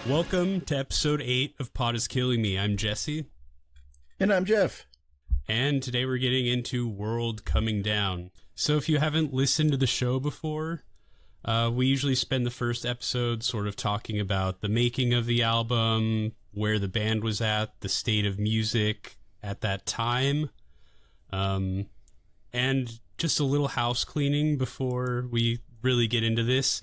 Welcome to episode 8 of Pod is Killing Me. I'm Jesse. And I'm Jeff. And today we're getting into World Coming Down. So if you haven't listened to the show before, we usually spend the first episode sort of talking about the making of the album, where the band was at, the state of music at that time, and just a little house cleaning before we really get into this.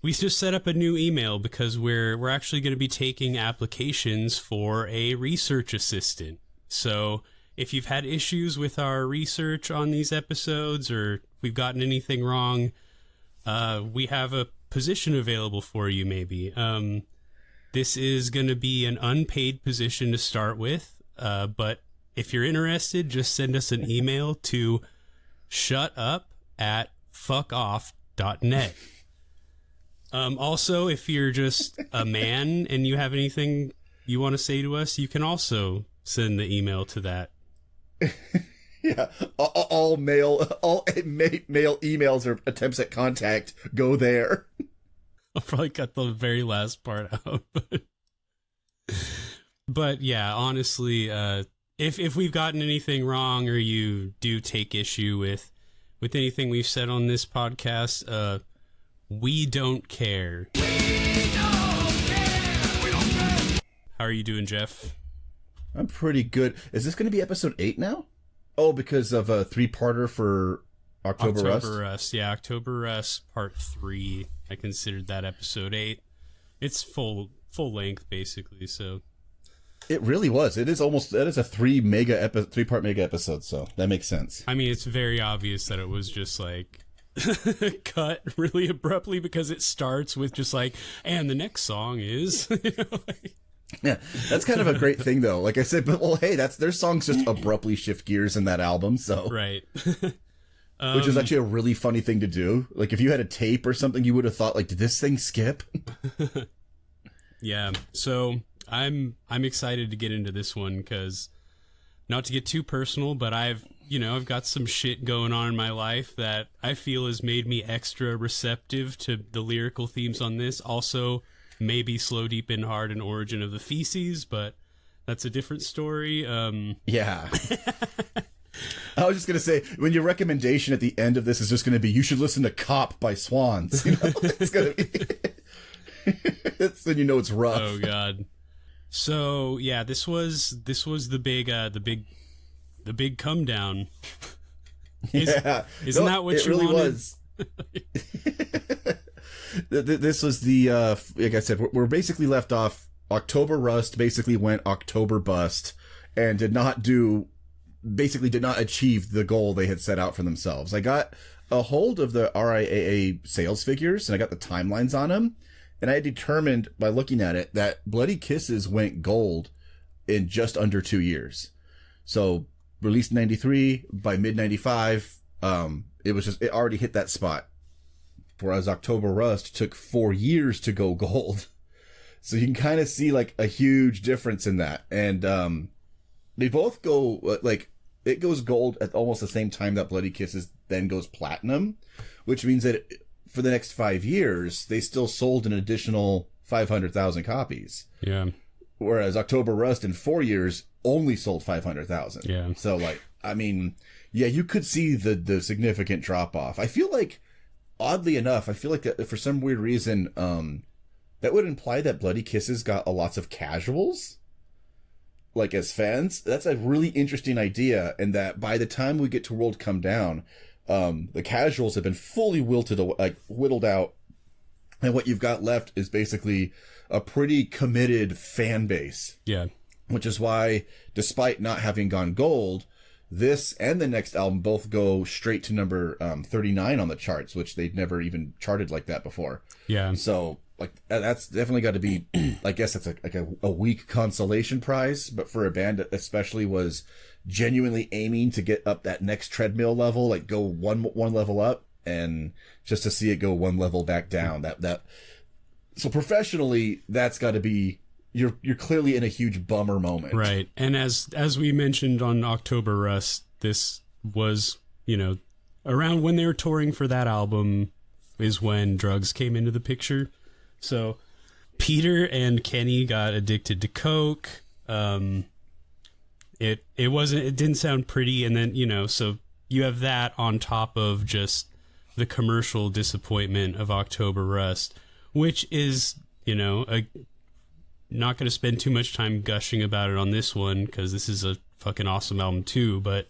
We just set up a new email because we're actually going to be taking applications for a research assistant. So if you've had issues with our research on these episodes or if we've gotten anything wrong, we have a position available for you maybe. This is going to be an unpaid position to start with, but if you're interested, just send us an email to shutup@fuckoff.net. Also, if you're just a man and you have anything you want to say to us, you can also send the email to that. Yeah, all male emails or attempts at contact go there. I'll probably cut the very last part out. But yeah, honestly, if we've gotten anything wrong or you do take issue with anything we've said on this podcast, we don't care. We don't care. We don't care. How are you doing, Jeff? I'm pretty good. Is this going to be episode 8 now? Oh, because of a 3-parter for October Rust? Yeah, October Rust Part 3. I considered that episode 8. It's full length, basically, so... It really was. That is a 3-part mega episode, so that makes sense. I mean, it's very obvious that it was just, like... cut really abruptly because it starts with just like, and the next song is, Yeah, that's kind of a great thing though. Like I said, but well, hey, their songs just abruptly shift gears in that album, so right. Which is actually a really funny thing to do. Like if you had a tape or something, you would have thought, like, did this thing skip? Yeah, so I'm excited to get into this one because, not to get too personal, but I've got some shit going on in my life that I feel has made me extra receptive to the lyrical themes on this. Also, maybe Slow, Deep, and Hard and Origin of the Feces, but that's a different story. Yeah. I was just going to say, when your recommendation at the end of this is just going to be, you should listen to Cop by Swans. It's going to be... That's when you know it's rough. Oh, God. So, yeah, this was the big come down. Isn't that what you really wanted? Was. This was the like I said, we're basically left off. October Rust basically went October Bust and did not achieve the goal they had set out for themselves. I got a hold of the RIAA sales figures and I got the timelines on them, and I determined by looking at it that Bloody Kisses went gold in just under 2 years. So released in 93, by mid 95, it already hit that spot. Whereas October Rust took 4 years to go gold. So you can kind of see like a huge difference in that. And, they both go, it goes gold at almost the same time that Bloody Kisses then goes platinum, which means that for the next 5 years, they still sold an additional 500,000 copies. Yeah. Whereas October Rust in 4 years only sold 500,000. Yeah. So you could see the significant drop off. I feel like, oddly enough, that for some weird reason, that would imply that Bloody Kisses got lots of casuals, like as fans. That's a really interesting idea. And that by the time we get to World Come Down, the casuals have been fully whittled out. And what you've got left is basically a pretty committed fan base. Yeah. Which is why, despite not having gone gold, this and the next album both go straight to number 39 on the charts, which they'd never even charted like that before. Yeah. So, that's definitely got to be, I guess that's a weak consolation prize, but for a band that especially was genuinely aiming to get up that next treadmill level, go one level up, and just to see it go one level back down, so professionally, that's got to be, you're clearly in a huge bummer moment. Right. And as we mentioned on October Rust, this was, around when they were touring for that album is when drugs came into the picture. So Peter and Kenny got addicted to coke. It didn't sound pretty, and then, so you have that on top of just the commercial disappointment of October Rust, which is, not going to spend too much time gushing about it on this one, because this is a fucking awesome album too, but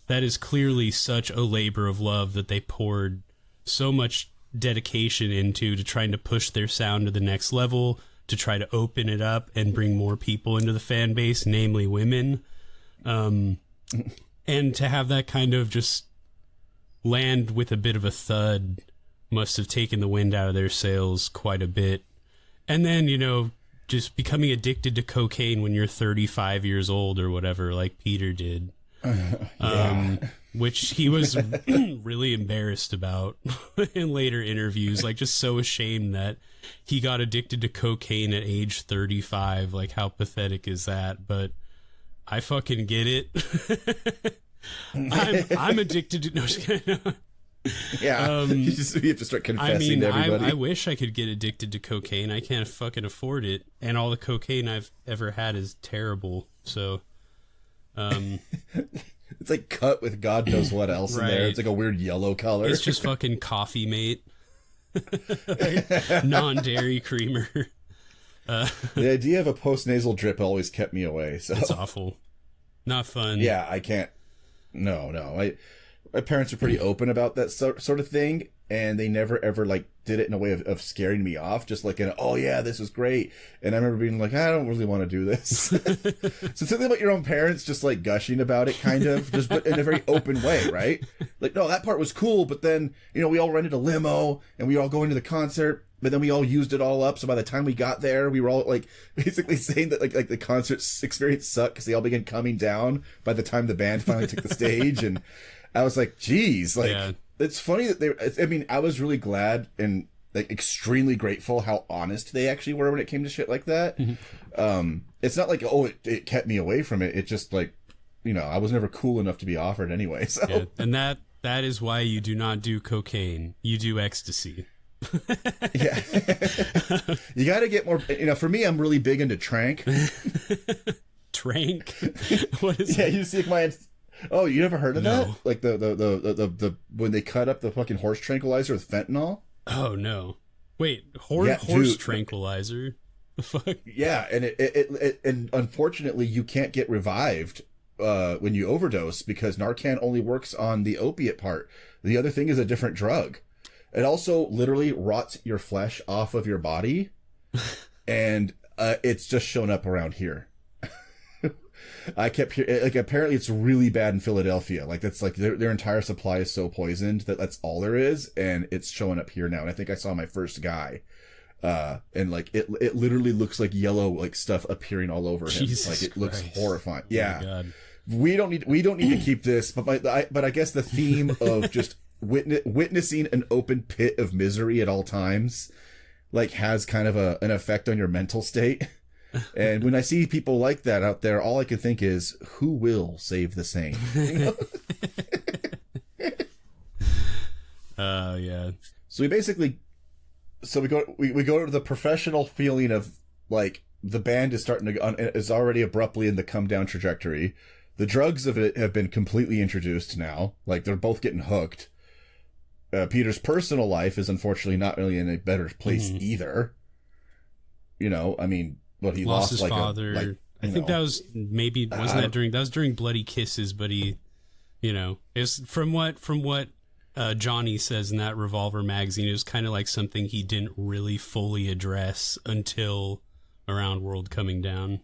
that is clearly such a labor of love that they poured so much dedication into to trying to push their sound to the next level, to try to open it up and bring more people into the fan base, namely women. And to have that kind of just land with a bit of a thud must have taken the wind out of their sails quite a bit. And then, just becoming addicted to cocaine when you're 35 years old or whatever, like Peter did. Which he was really embarrassed about in later interviews, like just so ashamed that he got addicted to cocaine at age 35. Like, how pathetic is that? But I fucking get it. I'm addicted to... No, just kidding. Yeah, you have to start confessing to everybody. I wish I could get addicted to cocaine. I can't fucking afford it. And all the cocaine I've ever had is terrible. So... It's like cut with God knows what else in there. It's like a weird yellow color. It's just fucking Coffee Mate. Non-dairy creamer. The idea of a post-nasal drip always kept me away. So it's awful. Not fun. Yeah, I can't. No. My parents are pretty open about that sort of thing, and they never ever like did it in a way of scaring me off, just like oh yeah, this was great. And I remember being like, I don't really want to do this. So something about your own parents just like gushing about it, kind of, just but in a very open way, right? Like, no, that part was cool, but then we all rented a limo and we were all going to the concert, but then we all used it all up. So by the time we got there, we were all like basically saying that like the concert experience sucked because they all began coming down by the time the band finally took the stage. And I was like, geez, like, yeah. It's funny that I was really glad and like extremely grateful how honest they actually were when it came to shit like that. Mm-hmm. It's not like, it kept me away from it. It just like, I was never cool enough to be offered anyway. So, yeah. And that is why you do not do cocaine. You do ecstasy. Yeah. You got to get more, for me, I'm really big into trank. Trank? What is that? Yeah, you see my... Oh, you never heard of that? No. Like the when they cut up the fucking horse tranquilizer with fentanyl? Oh no! Wait, horse tranquilizer? The fuck? Yeah, and it and unfortunately you can't get revived when you overdose because Narcan only works on the opiate part. The other thing is a different drug. It also literally rots your flesh off of your body, and it's just shown up around here. I kept hearing, like, apparently it's really bad in Philadelphia. Like, that's like their entire supply is so poisoned that that's all there is, and it's showing up here now. And I think I saw my first guy, and like it literally looks like yellow like stuff appearing all over him. Jesus like it looks Christ. horrifying. Oh yeah, my God. we don't need to keep this, but I guess the theme of just witnessing an open pit of misery at all times, like, has kind of an effect on your mental state. And when I see people like that out there, all I can think is, who will save the sane? Yeah. So we go to the professional feeling of like the band is starting to is already abruptly in the come down trajectory. The drugs of it have been completely introduced now. Like, they're both getting hooked. Peter's personal life is unfortunately not really in a better place either. I mean. But he lost his like father. I think that was that was during Bloody Kisses, but he, it's from what Johnny says in that Revolver magazine, it was kind of like something he didn't really fully address until around World Coming Down.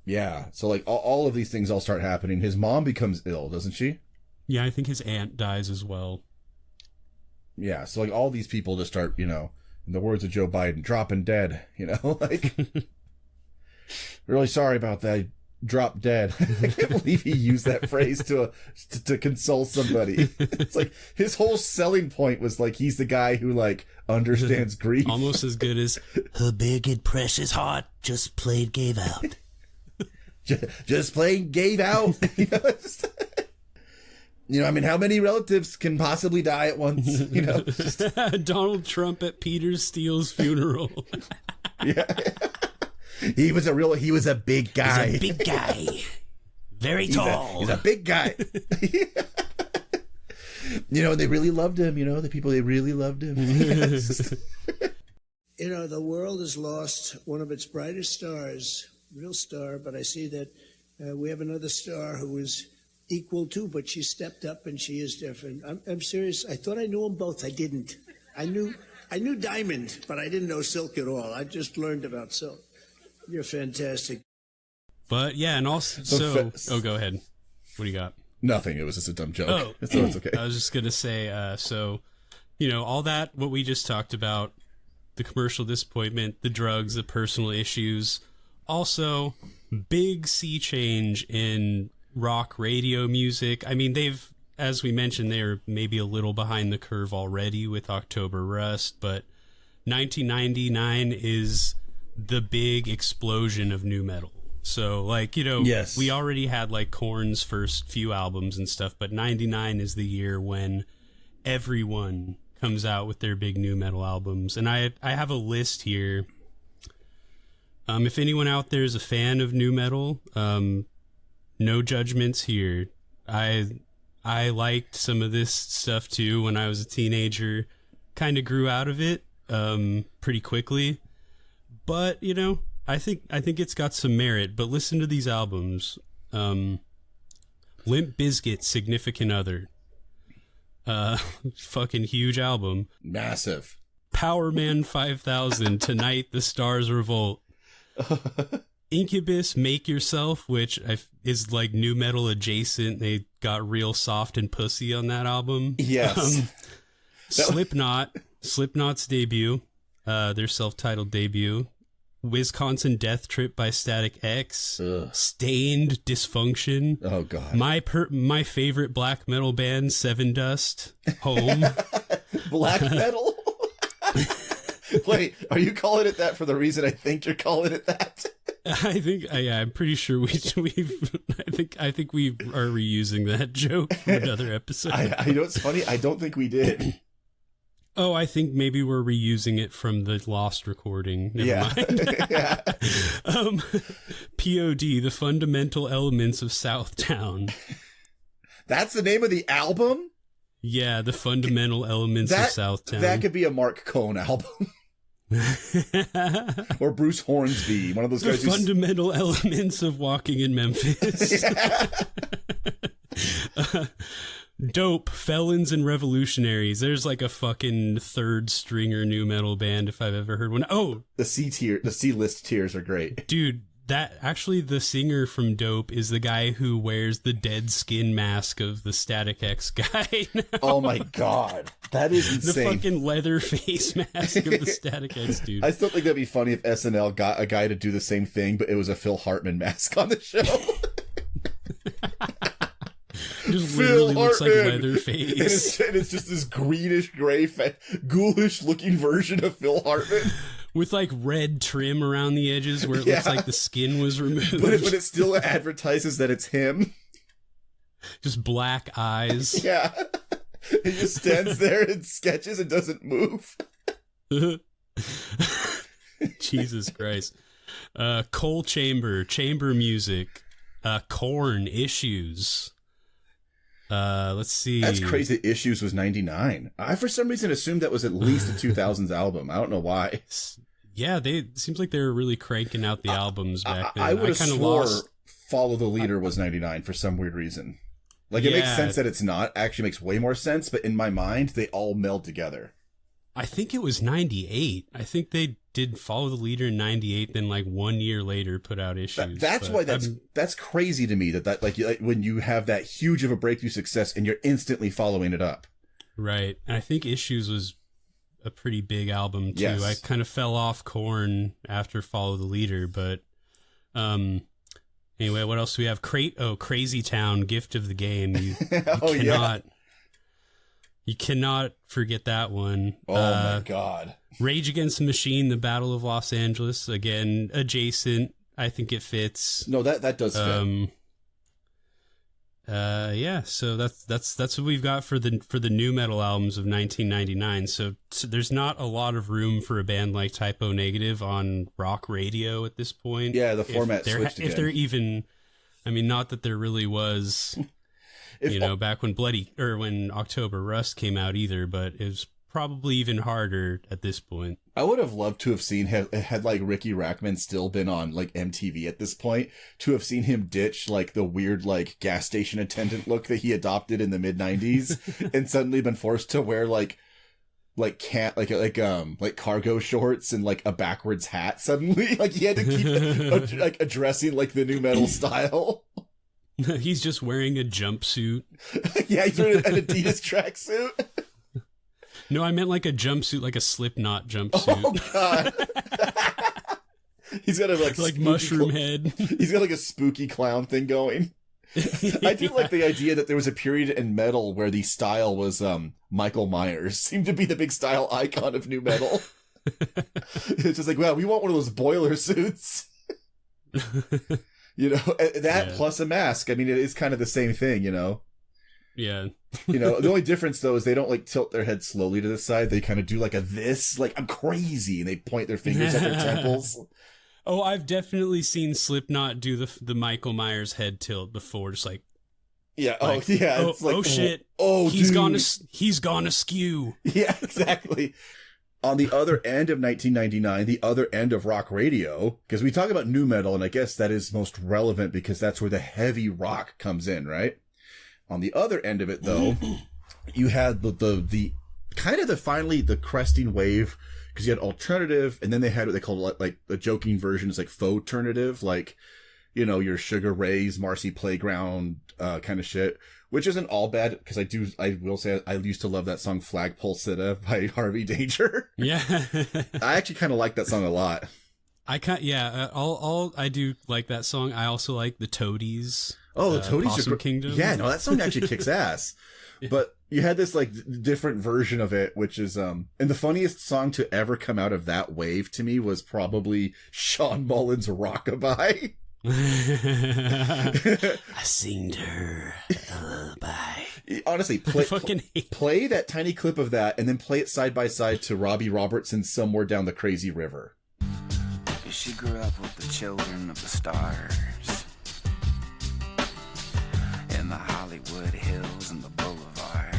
Yeah, so like all of these things all start happening. His mom becomes ill, doesn't she? Yeah, I think his aunt dies as well. Yeah, so like all these people just start, in the words of Joe Biden, dropping dead, like, really sorry about that, drop dead. I can't believe he used that phrase to console somebody. It's like, his whole selling point was like, he's the guy who like understands grief. Almost as good as, her big and precious heart just plain gave out. just plain gave out. You know, I mean, how many relatives can possibly die at once? You know, just... Donald Trump at Peter Steele's funeral. Yeah. He was a big guy. He's a big guy. Very tall. He's a big guy. You know, they really loved him. You know, the people, they really loved him. You know, the world has lost one of its brightest stars, real star, but I see that we have another star who is equal to, but she stepped up and she is different. I'm serious. I thought I knew them both. I didn't. I knew Diamond, but I didn't know Silk at all. I just learned about Silk. You're fantastic. But yeah, and also, go ahead. What do you got? Nothing. It was just a dumb joke. Oh, so it's okay. I was just gonna say, you know, all that what we just talked about, the commercial disappointment, the drugs, the personal issues, also big sea change in rock radio music. I mean, they've, as we mentioned, they're maybe a little behind the curve already with October Rust, but 1999 is the big explosion of nu metal. So, like, you know, yes. We already had, like, Korn's first few albums and stuff, but 99 is the year when everyone comes out with their big nu metal albums. And I have a list here. If anyone out there is a fan of nu metal, no judgments here. I liked some of this stuff too when I was a teenager. Kind of grew out of it pretty quickly. But, you know, I think it's got some merit. But listen to these albums. Limp Bizkit, Significant Other. Fucking huge album. Massive. Power Man 5000, Tonight the Stars Revolt. Incubus, Make Yourself, which is like nu metal adjacent. They got real soft and pussy on that album. Yes. Slipknot's debut, their self-titled debut. Wisconsin Death Trip by Static X. Ugh. Stained, Dysfunction. Oh God. My favorite black metal band, Seven Dust. Home. Black metal. Wait, are you calling it that for the reason I think you're calling it that? I think, I'm pretty sure I think we are reusing that joke from another episode. I know it's funny. I don't think we did. Oh, I think maybe we're reusing it from the lost recording. Never mind. Yeah. POD, The Fundamental Elements of Southtown. That's the name of the album? Yeah, The Fundamental Elements of Southtown. That could be a Mark Cohn album. Or Bruce Hornsby, one of those guys. The Fundamental Elements of Walking in Memphis. Dope, Felons and Revolutionaries. There's like a fucking third stringer nu metal band if I've ever heard one. Oh, the C list tiers are great. Dude, that actually the singer from Dope is the guy who wears the dead skin mask of the Static X guy now. Oh my God. That is insane. The fucking leather face mask of the Static X dude. I still think that'd be funny if SNL got a guy to do the same thing, but it was a Phil Hartman mask on the show. Just Phil literally looks like Hartman. Leatherface. And it's just this greenish gray, ghoulish looking version of Phil Hartman. With like red trim around the edges where it looks like the skin was removed. But it still advertises that it's him. Just black eyes. Yeah. He just stands there and sketches and doesn't move. Jesus Christ. Coal Chamber music. Korn, Issues. Let's see. That's crazy. Issues was 99. I, for some reason, assumed that was at least a 2000s album. I don't know why. Yeah, it seems like they were really cranking out the albums back then. I would have kind of swore Follow the Leader was 99 for some weird reason. Like, it makes sense that it's not. Actually makes way more sense, but in my mind, they all meld together. I think it was 98. I think they did Follow the Leader in 98, then like 1 year later put out Issues. That's why that's crazy to me that like when you have that huge of a breakthrough success and you're instantly following it up. Right. And I think Issues was a pretty big album too. Yes. I kind of fell off Korn after Follow the Leader, but anyway, what else do we have? Crazy Town, Gift of the Game. You cannot forget that one. Oh my God. Rage Against the Machine, The Battle of Los Angeles. Again, adjacent. I think it fits. No, that does fit. Yeah, so that's what we've got for the new metal albums of 1999. So there's not a lot of room for a band like Typo Negative on rock radio at this point. Yeah, the format switched again. If they're even, I mean, not that there really was, back when when October Rust came out either, but it was probably even harder at this point. I would have loved to have seen had like Ricky Rackman still been on like MTV at this point, to have seen him ditch like the weird like gas station attendant look that he adopted in the mid 90s and suddenly been forced to wear like cargo shorts and like a backwards hat suddenly. Like he had to keep like addressing like the new metal style. He's just wearing a jumpsuit. Yeah, he's wearing an Adidas tracksuit. No, I meant like a jumpsuit, like a Slipknot jumpsuit. Oh God! He's got a like mushroom head. He's got like a spooky clown thing going. I do like the idea that there was a period in metal where the style was Michael Myers seemed to be the big style icon of new metal. It's just like, wow, we want one of those boiler suits. Plus a mask. I mean, it is kind of the same thing, Yeah. The only difference though is they don't like tilt their head slowly to the side. They kind of do like a this, like I'm crazy, and they point their fingers at their temples. Oh, I've definitely seen Slipknot do the Michael Myers head tilt before, just like. Yeah. Like, It's like, shit. Oh, he's dude. gone askew. Yeah, exactly. On the other end of 1999, the other end of rock radio, because we talk about new metal, and I guess that is most relevant because that's where the heavy rock comes in, right? On the other end of it, though, you had the kind of the cresting wave, because you had alternative, and then they had what they called like the joking versions, like faux alternative, like, your Sugar Ray's, Marcy Playground kind of shit, which isn't all bad, because I will say I used to love that song Flagpole Sitta by Harvey Danger. Yeah. I actually kind of like that song a lot. I do like that song. I also like the Toadies. Oh, the Toadies Possum are Kingdom. Yeah, no, that song actually kicks ass. But you had this like different version of it, which is and the funniest song to ever come out of that wave to me was probably Sean Mullins' Rockabye. I singed her a lullaby. Honestly, play that tiny clip of that and then play it side by side to Robbie Robertson's Somewhere Down the Crazy River. She grew up with the children of the stars in the Hollywood Hills and the Boulevard.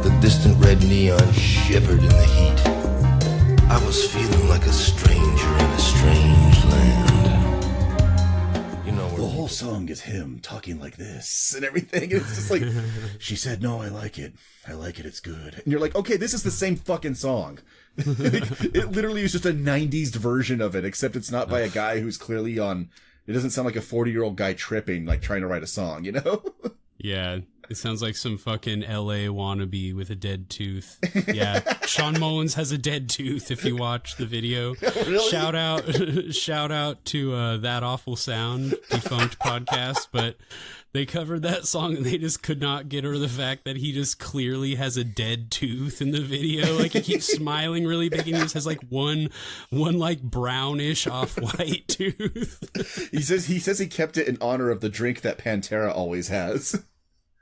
The distant red neon shivered in the heat. I was feeling like a stranger in a strange land. The whole song is him talking like this and everything. And it's just like, she said, no, I like it. It's good. And you're like, okay, this is the same fucking song. It literally is just a 90s version of it, except it's not by a guy who's clearly on. It doesn't sound like a 40-year-old guy tripping, like trying to write a song, Yeah, it sounds like some fucking LA wannabe with a dead tooth. Yeah, Sean Mullins has a dead tooth if you watch the video. Really? Shout out to That Awful Sound, defunct podcast, but they covered that song and they just could not get over the fact that he just clearly has a dead tooth in the video. Like he keeps smiling really big and he just has like one like brownish off-white tooth. He says he kept it in honor of the drink that Pantera always has.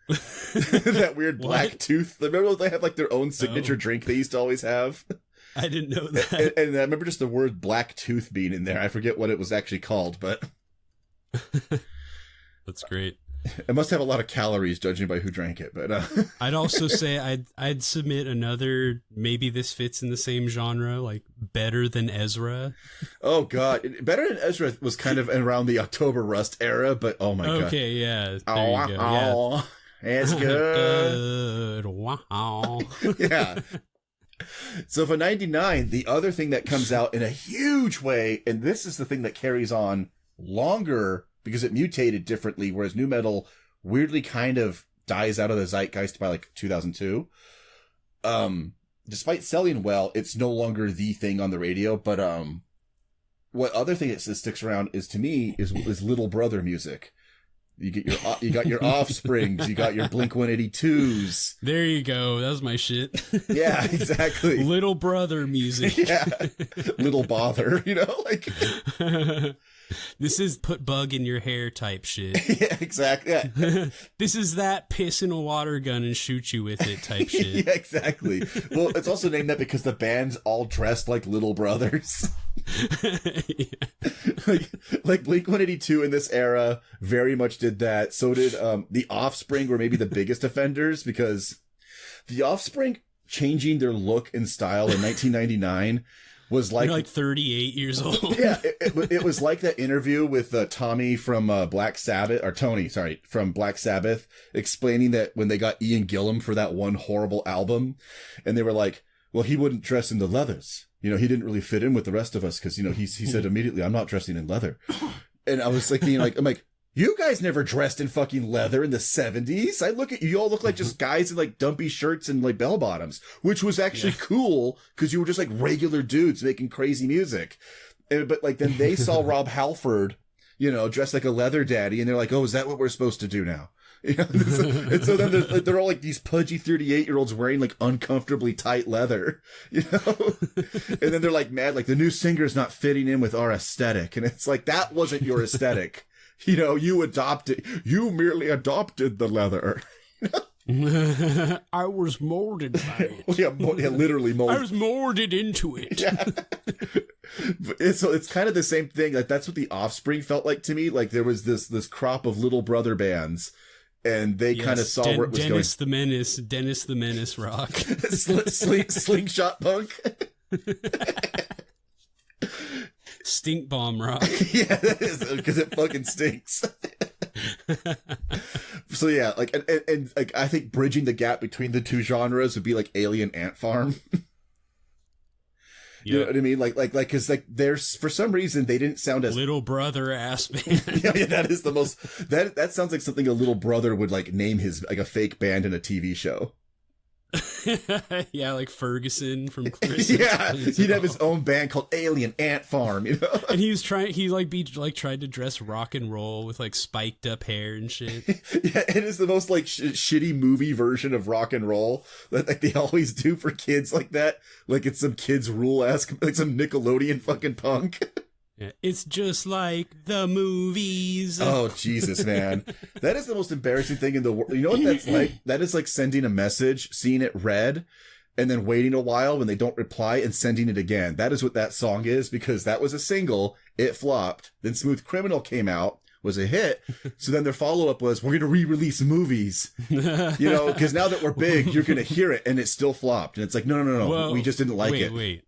That weird black tooth. Remember they have like their own signature drink they used to always have? I didn't know that. And I remember just the word black tooth being in there. I forget what it was actually called, but that's great. It must have a lot of calories, judging by who drank it. But I'd also say I'd submit another. Maybe this fits in the same genre, like Better Than Ezra. Oh God, Better Than Ezra was kind of around the October Rust era, but oh my God. Okay, yeah. There you go. Yeah. It's good. Wow. Yeah. So for 99, the other thing that comes out in a huge way, and this is the thing that carries on longer because it mutated differently, whereas new metal weirdly kind of dies out of the zeitgeist by like 2002. Despite selling well, it's no longer the thing on the radio. But what other thing that sticks around is, to me, is little brother music. You got your Offsprings, you got your Blink-182s. There you go. That was my shit. Yeah, exactly. Little brother music. Yeah. Little bother, like. This is put bug in your hair type shit. Yeah, exactly. Yeah. This is that piss in a water gun and shoot you with it type shit. Yeah, exactly. Well, it's also named that because the band's all dressed like little brothers. Yeah. like Blink-182 in this era very much did that. So did the Offspring were maybe the biggest offenders, because the Offspring changing their look and style in 1999 was like... You're like 38 years old. Yeah, it was like that interview with Tommy from Black Sabbath, or Tony, sorry, from Black Sabbath, explaining that when they got Ian Gillan for that one horrible album, and they were like, well, he wouldn't dress in the leathers. You know, he didn't really fit in with the rest of us because, you know, he said immediately, I'm not dressing in leather. And I was thinking, like, I'm like, you guys never dressed in fucking leather in the 70s. I look at you all look like just guys in like dumpy shirts and like bell bottoms, which was actually cool because you were just like regular dudes making crazy music. But like then they saw Rob Halford, you know, dressed like a leather daddy, and they're like, oh, is that what we're supposed to do now? You know, and so then they're all like these pudgy 38-year-olds wearing like uncomfortably tight leather, you know, and then they're like mad, like the new singer's not fitting in with our aesthetic. And it's like, that wasn't your aesthetic. You know, you merely adopted the leather. I was molded by it. Yeah, literally molded. I was molded into it. Yeah. So it's kind of the same thing. Like that's what the Offspring felt like to me. Like there was this crop of little brother bands, and they kind of saw where it was Dennis the Menace rock. Slingshot punk. Stink bomb rock. Yeah, that is because it fucking stinks. So yeah, like and like I think bridging the gap between the two genres would be like Alien Ant Farm. You know what I mean? Like, cause like there's, for some reason they didn't sound as little brother ass band. Yeah, that is the most, that sounds like something a little brother would like name his, like a fake band in a TV show. Yeah, like Ferguson from Chris. Yeah, he'd have his own band called Alien Ant Farm, you know? And he tried to dress rock and roll with like spiked up hair and shit. Yeah, it is the most like shitty movie version of rock and roll that like they always do for kids like that. Like it's some kids rule-esque, like some Nickelodeon fucking punk. Yeah, it's just like the movies. Oh, Jesus, man. That is the most embarrassing thing in the world. You know what that's like? That is like sending a message, seeing it read, and then waiting a while when they don't reply and sending it again. That is what that song is, because that was a single. It flopped. Then Smooth Criminal came out, was a hit. So then their follow-up was, we're going to re-release movies. You know, because now that we're big, you're going to hear it, and it still flopped. And it's like, no. Well, we just didn't like it. Wait.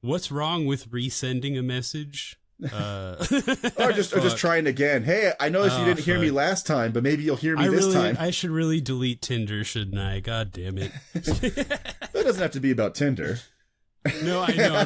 What's wrong with resending a message? or just trying again. Hey, I noticed you didn't hear me last time, but maybe you'll hear me this time. I should really delete Tinder, shouldn't I? God damn it. That doesn't have to be about Tinder. No, I know.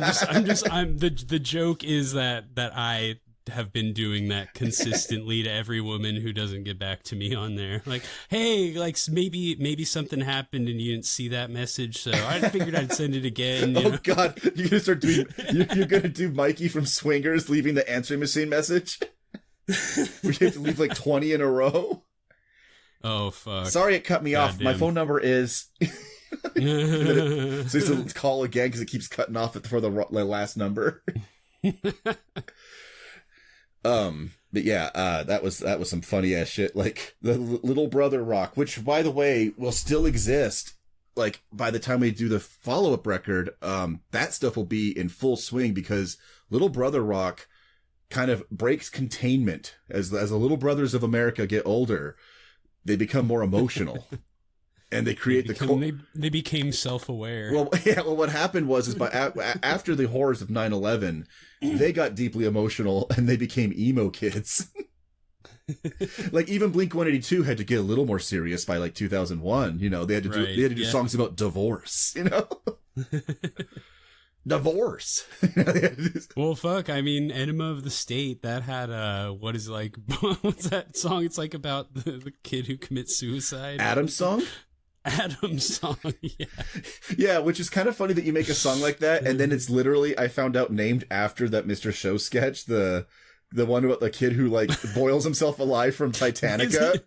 The joke is that I have been doing that consistently to every woman who doesn't get back to me on there. Like, hey, like maybe something happened and you didn't see that message, so I figured I'd send it again. Oh God, you're gonna start doing. You're gonna do Mikey from Swingers leaving the answering machine message. We have to leave like 20 in a row. Oh fuck! Sorry, it cut me off. My phone number is. So you have to call again because it keeps cutting off for the last number. But yeah, that was some funny ass shit. Like the Little Brother rock, which by the way will still exist. Like by the time we do the follow up record, that stuff will be in full swing because Little Brother rock kind of breaks containment as the Little Brothers of America get older. They become more emotional. And they create they became self-aware. Well, yeah. Well, what happened was after the horrors of 9/11, they got deeply emotional and they became emo kids. Like even Blink-182 had to get a little more serious by like 2001. You know, they had to do songs about divorce. You know, divorce. Well, fuck. I mean, Enema of the State that had what's that song? It's like about the kid who commits suicide. Adam's song. Adam's song, yeah. Yeah, which is kind of funny that you make a song like that, and then it's literally, I found out, named after that Mr. Show sketch, the one about the kid who, like, boils himself alive from Titanica.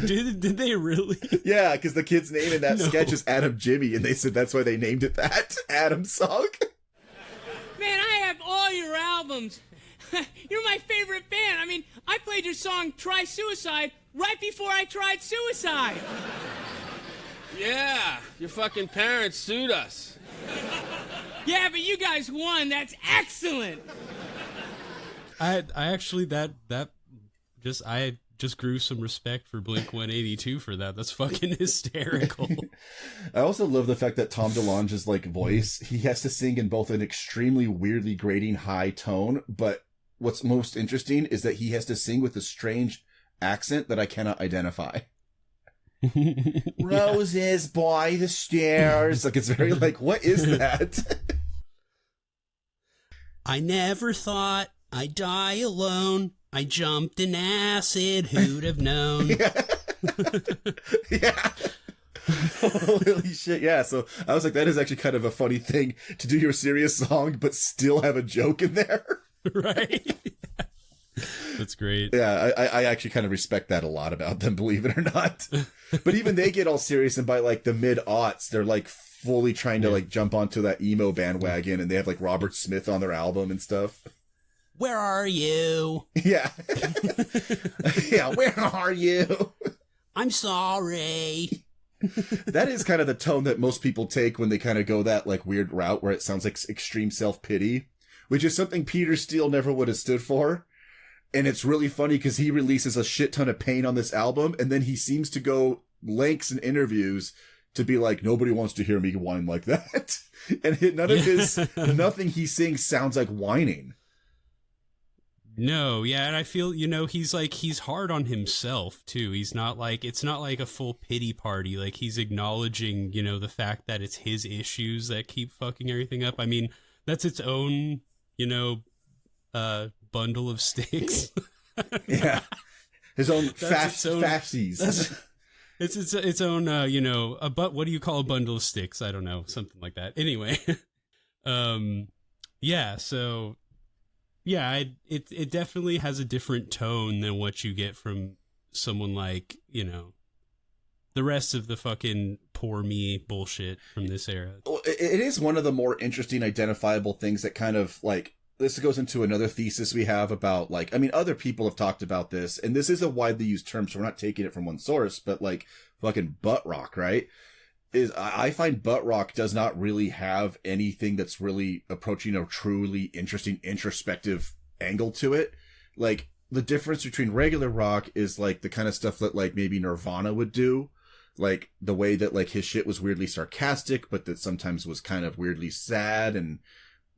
Did they really? Yeah, because the kid's name in that sketch is Adam Jimmy, and they said that's why they named it that. Adam's song. Man, I have all your albums. You're my favorite band. I mean, I played your song Try Suicide right before I tried suicide. Yeah, your fucking parents sued us. Yeah, but you guys won. That's excellent. I actually I just grew some respect for Blink-182 for that. That's fucking hysterical. I also love the fact that Tom DeLonge's like voice, he has to sing in both an extremely weirdly grating high tone, but what's most interesting is that he has to sing with a strange accent that I cannot identify. Roses by the stairs. Like, it's very like, what is that? I never thought I'd die alone. I jumped in acid, who'd have known? Yeah. Holy shit, yeah. So I was like, that is actually kind of a funny thing to do your serious song, but still have a joke in there. Right? That's great. Yeah, I actually kind of respect that a lot about them, believe it or not. But even they get all serious, and by like the mid-aughts, they're like fully trying to like jump onto that emo bandwagon, and they have like Robert Smith on their album and stuff. Where are you? Yeah. Yeah, where are you? I'm sorry. That is kind of the tone that most people take when they kind of go that like weird route where it sounds like extreme self-pity, which is something Peter Steele never would have stood for. And it's really funny because he releases a shit ton of pain on this album, and then he seems to go lengths in interviews to be like, nobody wants to hear me whine like that. And nothing he sings sounds like whining. No, yeah, and I feel, he's hard on himself, too. He's not like, it's not like a full pity party. Like, he's acknowledging, the fact that it's his issues that keep fucking everything up. I mean, that's its own, bundle of sticks. Yeah. His own fasties. It's its own, what do you call a bundle of sticks? I don't know, something like that. Anyway, yeah, so... Yeah, it definitely has a different tone than what you get from someone like, the rest of the fucking poor me bullshit from this era. Well, it is one of the more interesting identifiable things that kind of like, this goes into another thesis we have about like, I mean, other people have talked about this, and this is a widely used term, so we're not taking it from one source, but like fucking butt rock, right? I find butt rock does not really have anything that's really approaching a truly interesting introspective angle to it. Like, the difference between regular rock is like the kind of stuff that like maybe Nirvana would do. Like the way that like his shit was weirdly sarcastic, but that sometimes was kind of weirdly sad, and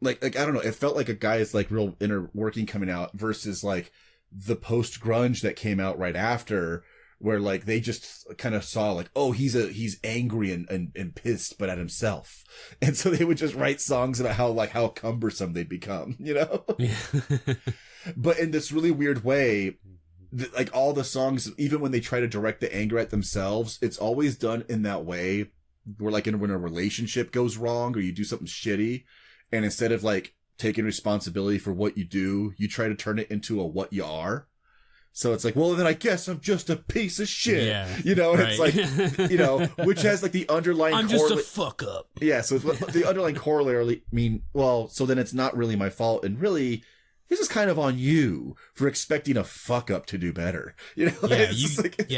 like I don't know, it felt like a guy's like real inner working coming out versus like the post grunge that came out right after, where like they just kind of saw like, oh, he's angry and pissed, but at himself. And so they would just write songs about how cumbersome they'd become, But in this really weird way, like all the songs, even when they try to direct the anger at themselves, it's always done in that way where like when a relationship goes wrong or you do something shitty, and instead of like taking responsibility for what you do, you try to turn it into a what you are. So it's like, well, then I guess I'm just a piece of shit. Yeah, It's like, which has like the underlying I'm just a fuck up. Yeah, so the underlying corollary so then it's not really my fault, and really, this is kind of on you for expecting a fuck up to do better. Yeah,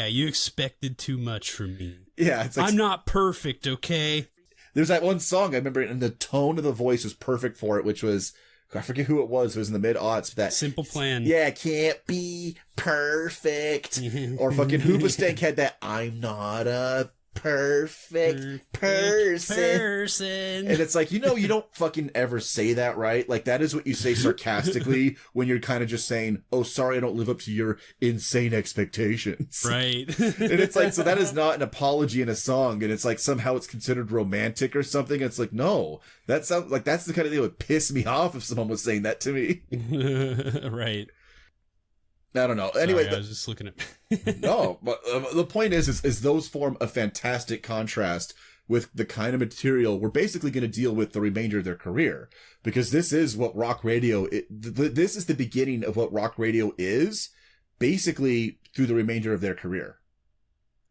you expected too much from me. Yeah, it's like, I'm not perfect, okay? There's that one song I remember, and the tone of the voice was perfect for it, which was, I forget who it was in the mid-aughts. That Simple Plan. Yeah, can't be perfect. Or fucking Hoobastank had that, I'm not a perfect person. And it's like, you don't fucking ever say that, right? Like, that is what you say sarcastically when you're kind of just saying, oh, sorry, I don't live up to your insane expectations. Right. And it's like, so that is not an apology in a song, and it's like somehow it's considered romantic or something. It's like, no, that sounds like that's the kind of thing that would piss me off if someone was saying that to me. Right. I don't know. Anyway, Sorry, I was just looking at. No, but the point is those form a fantastic contrast with the kind of material we're basically going to deal with the remainder of their career, because this is what rock radio. This is the beginning of what rock radio is, basically through the remainder of their career.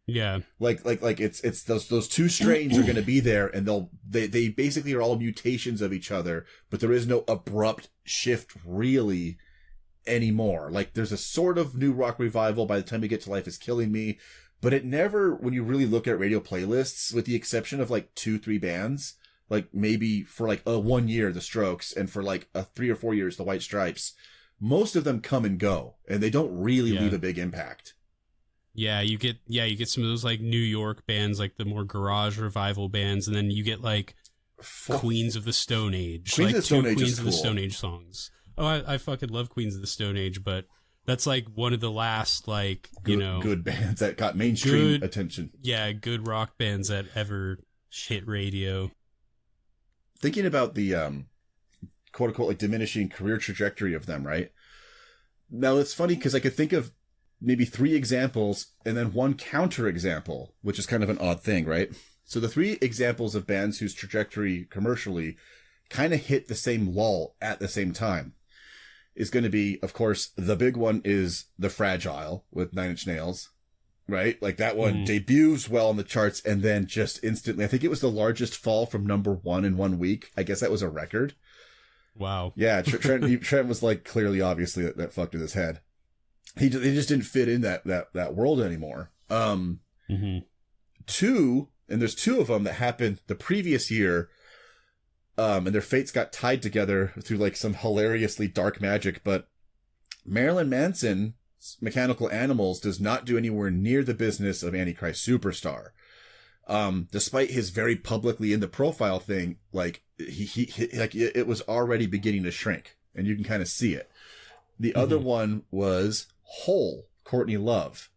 Yeah, like it's those two strains are going to be there, and they basically are all mutations of each other, but there is no abrupt shift really anymore. Like, there's a sort of new rock revival by the time you get to Life Is Killing Me, but it never, when you really look at radio playlists, with the exception of like 2-3 bands, like maybe for like 1 year, The Strokes, and for like 3 or 4 years, The White Stripes, most of them come and go, and they don't really leave a big impact. Yeah, you get some of those like New York bands, like the more garage revival bands, and then you get like Queens of the Stone Age. Queens like of the Stone Age Queens is of the cool. Stone Age songs. Oh, I fucking love Queens of the Stone Age, but that's like one of the last like good bands that got mainstream attention. Yeah, good rock bands that ever hit radio. Thinking about the quote unquote like diminishing career trajectory of them, right? Now it's funny because I could think of maybe 3 examples and then one counter example, which is kind of an odd thing, right? So the 3 examples of bands whose trajectory commercially kind of hit the same lull at the same time is going to be, of course, the big one is The Fragile with 9 Inch Nails, right? Like that one debuts well on the charts and then just instantly, I think it was the largest fall from number 1 in 1 week. I guess that was a record. Wow. Yeah, Trent was like clearly, obviously that fucked with his head. He just didn't fit in that world anymore. 2, and there's 2 of them that happened the previous year, and their fates got tied together through like some hilariously dark magic. But Marilyn Manson's Mechanical Animals does not do anywhere near the business of Antichrist Superstar. Despite his very publicly in the profile thing, like he like it was already beginning to shrink, and you can kind of see it. The other one was Hole, Courtney Love.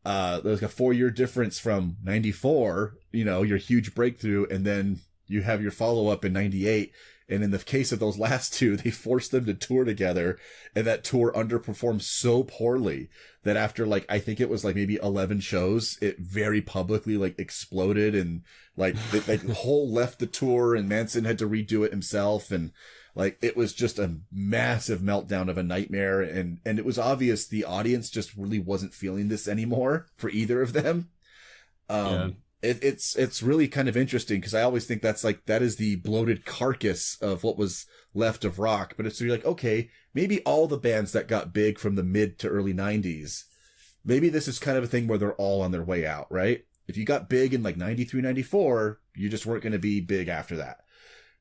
There's a 4-year difference from 94, your huge breakthrough, and then you have your follow-up in 98. And in the case of those last 2, they forced them to tour together, and that tour underperformed so poorly that after I think it was maybe 11 shows, it very publicly exploded, and Hole left the tour and Manson had to redo it himself, and it was just a massive meltdown of a nightmare, and it was obvious the audience just really wasn't feeling this anymore for either of them. It's really kind of interesting because I always think that is the bloated carcass of what was left of rock. But you're like, okay, maybe all the bands that got big from the mid to early 90s, maybe this is kind of a thing where they're all on their way out, right? If you got big in 93, 94, you just weren't going to be big after that.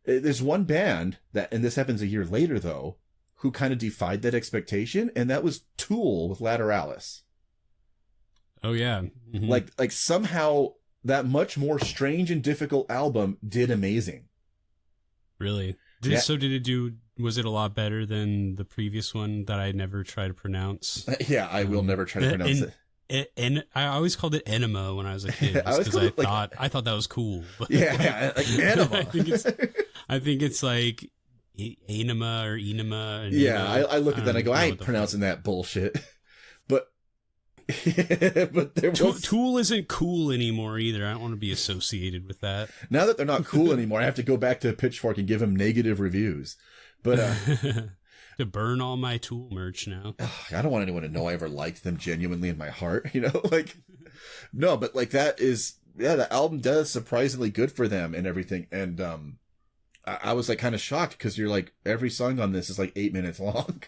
There's one band and this happens a year later though, who kind of defied that expectation, and that was Tool with Lateralis. Oh yeah. Mm-hmm. Like somehow that much more strange and difficult album did amazing. Really? So was it a lot better than the previous one that I never try to pronounce? Yeah, I will never try to pronounce it. And I always called it Enema when I was a kid because I thought that was cool. But yeah, like Enema. I think it's like Enema or Enema. I look at that and I go, I ain't pronouncing that bullshit. But Tool isn't cool anymore either. I don't want to be associated with that. Now that they're not cool anymore, I have to go back to Pitchfork and give them negative reviews. But to burn all my Tool merch now. I don't want anyone to know I ever liked them genuinely in my heart. No, but that album does surprisingly good for them and everything. And I was kind of shocked because you're every song on this is 8 minutes long.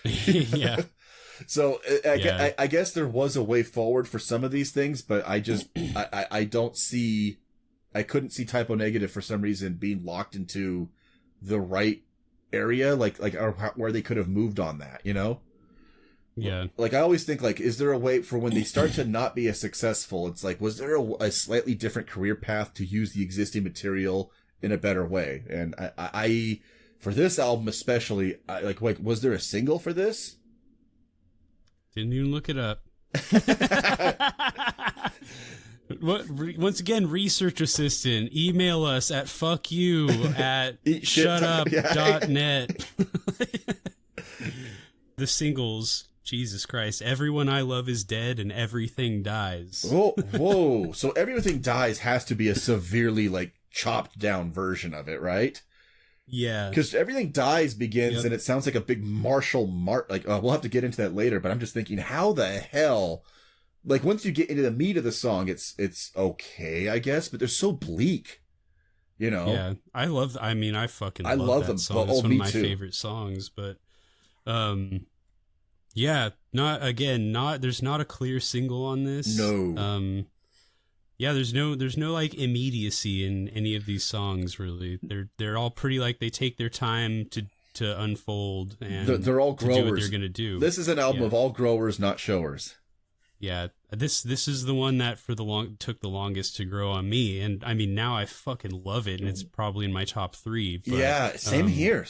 Yeah. So I guess there was a way forward for some of these things, but I couldn't see Typo Negative for some reason being locked into the right area, where they could have moved on that, Yeah. I always think is there a way for when they start to not be as successful? It's was there a slightly different career path to use the existing material in a better way? And I for this album especially, was there a single for this? Didn't even look it up. Once again, research assistant, email us at fuckyou@shutup.net. The singles, Jesus Christ, Everyone I Love Is Dead and Everything Dies. Whoa. So Everything Dies has to be a severely chopped down version of it, right? Yeah. Because Everything Dies begins and it sounds like a big martial we'll have to get into that later, but I'm just thinking, how the hell, once you get into the meat of the song, it's okay, I guess, but they're so bleak, Yeah. I fucking love that them. Song. It's one of my favorite songs, but, Yeah, there's not a clear single on this. No. Yeah, there's no like immediacy in any of these songs really. They're all pretty like they take their time to unfold and they're all growers. To do what they're gonna do. This is an album of all growers, not showers. Yeah, this is the one that took the longest to grow on me, and I mean now I fucking love it, and it's probably in my top 3. But, yeah, same here.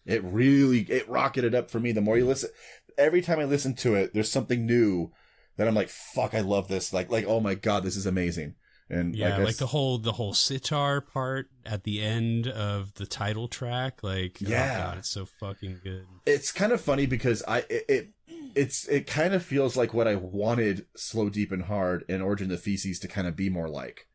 It rocketed up for me. The more you listen, every time I listen to it, there's something new that I'm like, fuck, I love this. Like, oh my God, this is amazing. And yeah, like the whole sitar part at the end of the title track, like, yeah, oh God, it's so fucking good. It's kind of funny because it kind of feels like what I wanted Slow Deep and Hard and Origin of the Feces to kind of be more like,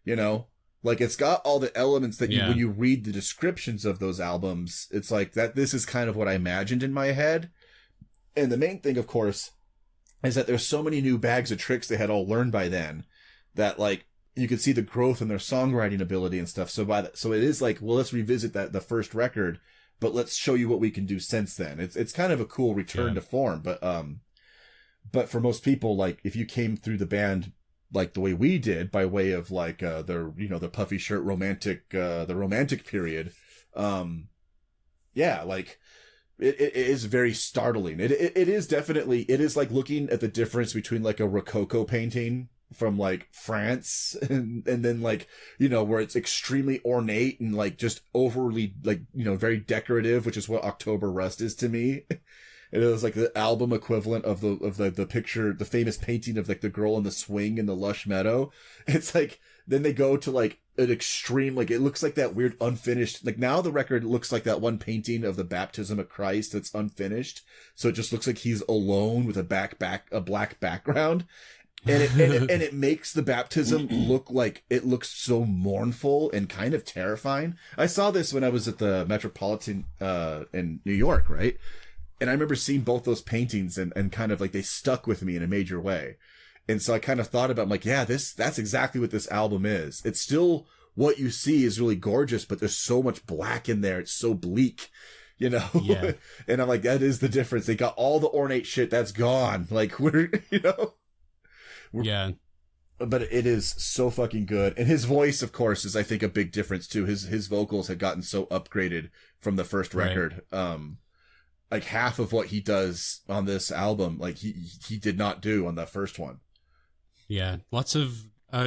you know, like it's got all the elements that when you read the descriptions of those albums, it's like that. This is kind of what I imagined in my head. And the main thing, of course, is that there's so many new bags of tricks they had all learned by then that like you could see the growth in their songwriting ability and stuff. So so it is like, well, let's revisit the first record, but let's show you what we can do since then. It's kind of a cool return to form, but for most people, like if you came through the band like the way we did by way of like the puffy shirt romantic the romantic period, like it is very startling. It is definitely, it is like looking at the difference between like a Rococo painting from like France and then like, you know, where it's extremely ornate and like just overly like, you know, very decorative, which is what October Rust is to me. It was like the album equivalent of the picture, the famous painting of like the girl in the swing in the lush meadow. It's like, then they go to like an extreme, like it looks like that weird unfinished, like now the record looks like that one painting of the baptism of Christ that's unfinished. So it just looks like he's alone with a black background. And it makes the baptism look like it looks so mournful and kind of terrifying. I saw this when I was at the Metropolitan in New York, right? And I remember seeing both those paintings and kind of like they stuck with me in a major way. And so I kind of thought about, like, yeah, that's exactly what this album is. It's still, what you see is really gorgeous, but there's so much black in there. It's so bleak, you know? Yeah. And I'm like, that is the difference. They got all the ornate shit that's gone. Like Yeah. But it is so fucking good. And his voice, of course, is I think a big difference too. His vocals had gotten so upgraded from the first record. Right. Like half of what he does on this album, like he did not do on that first one. Yeah, lots of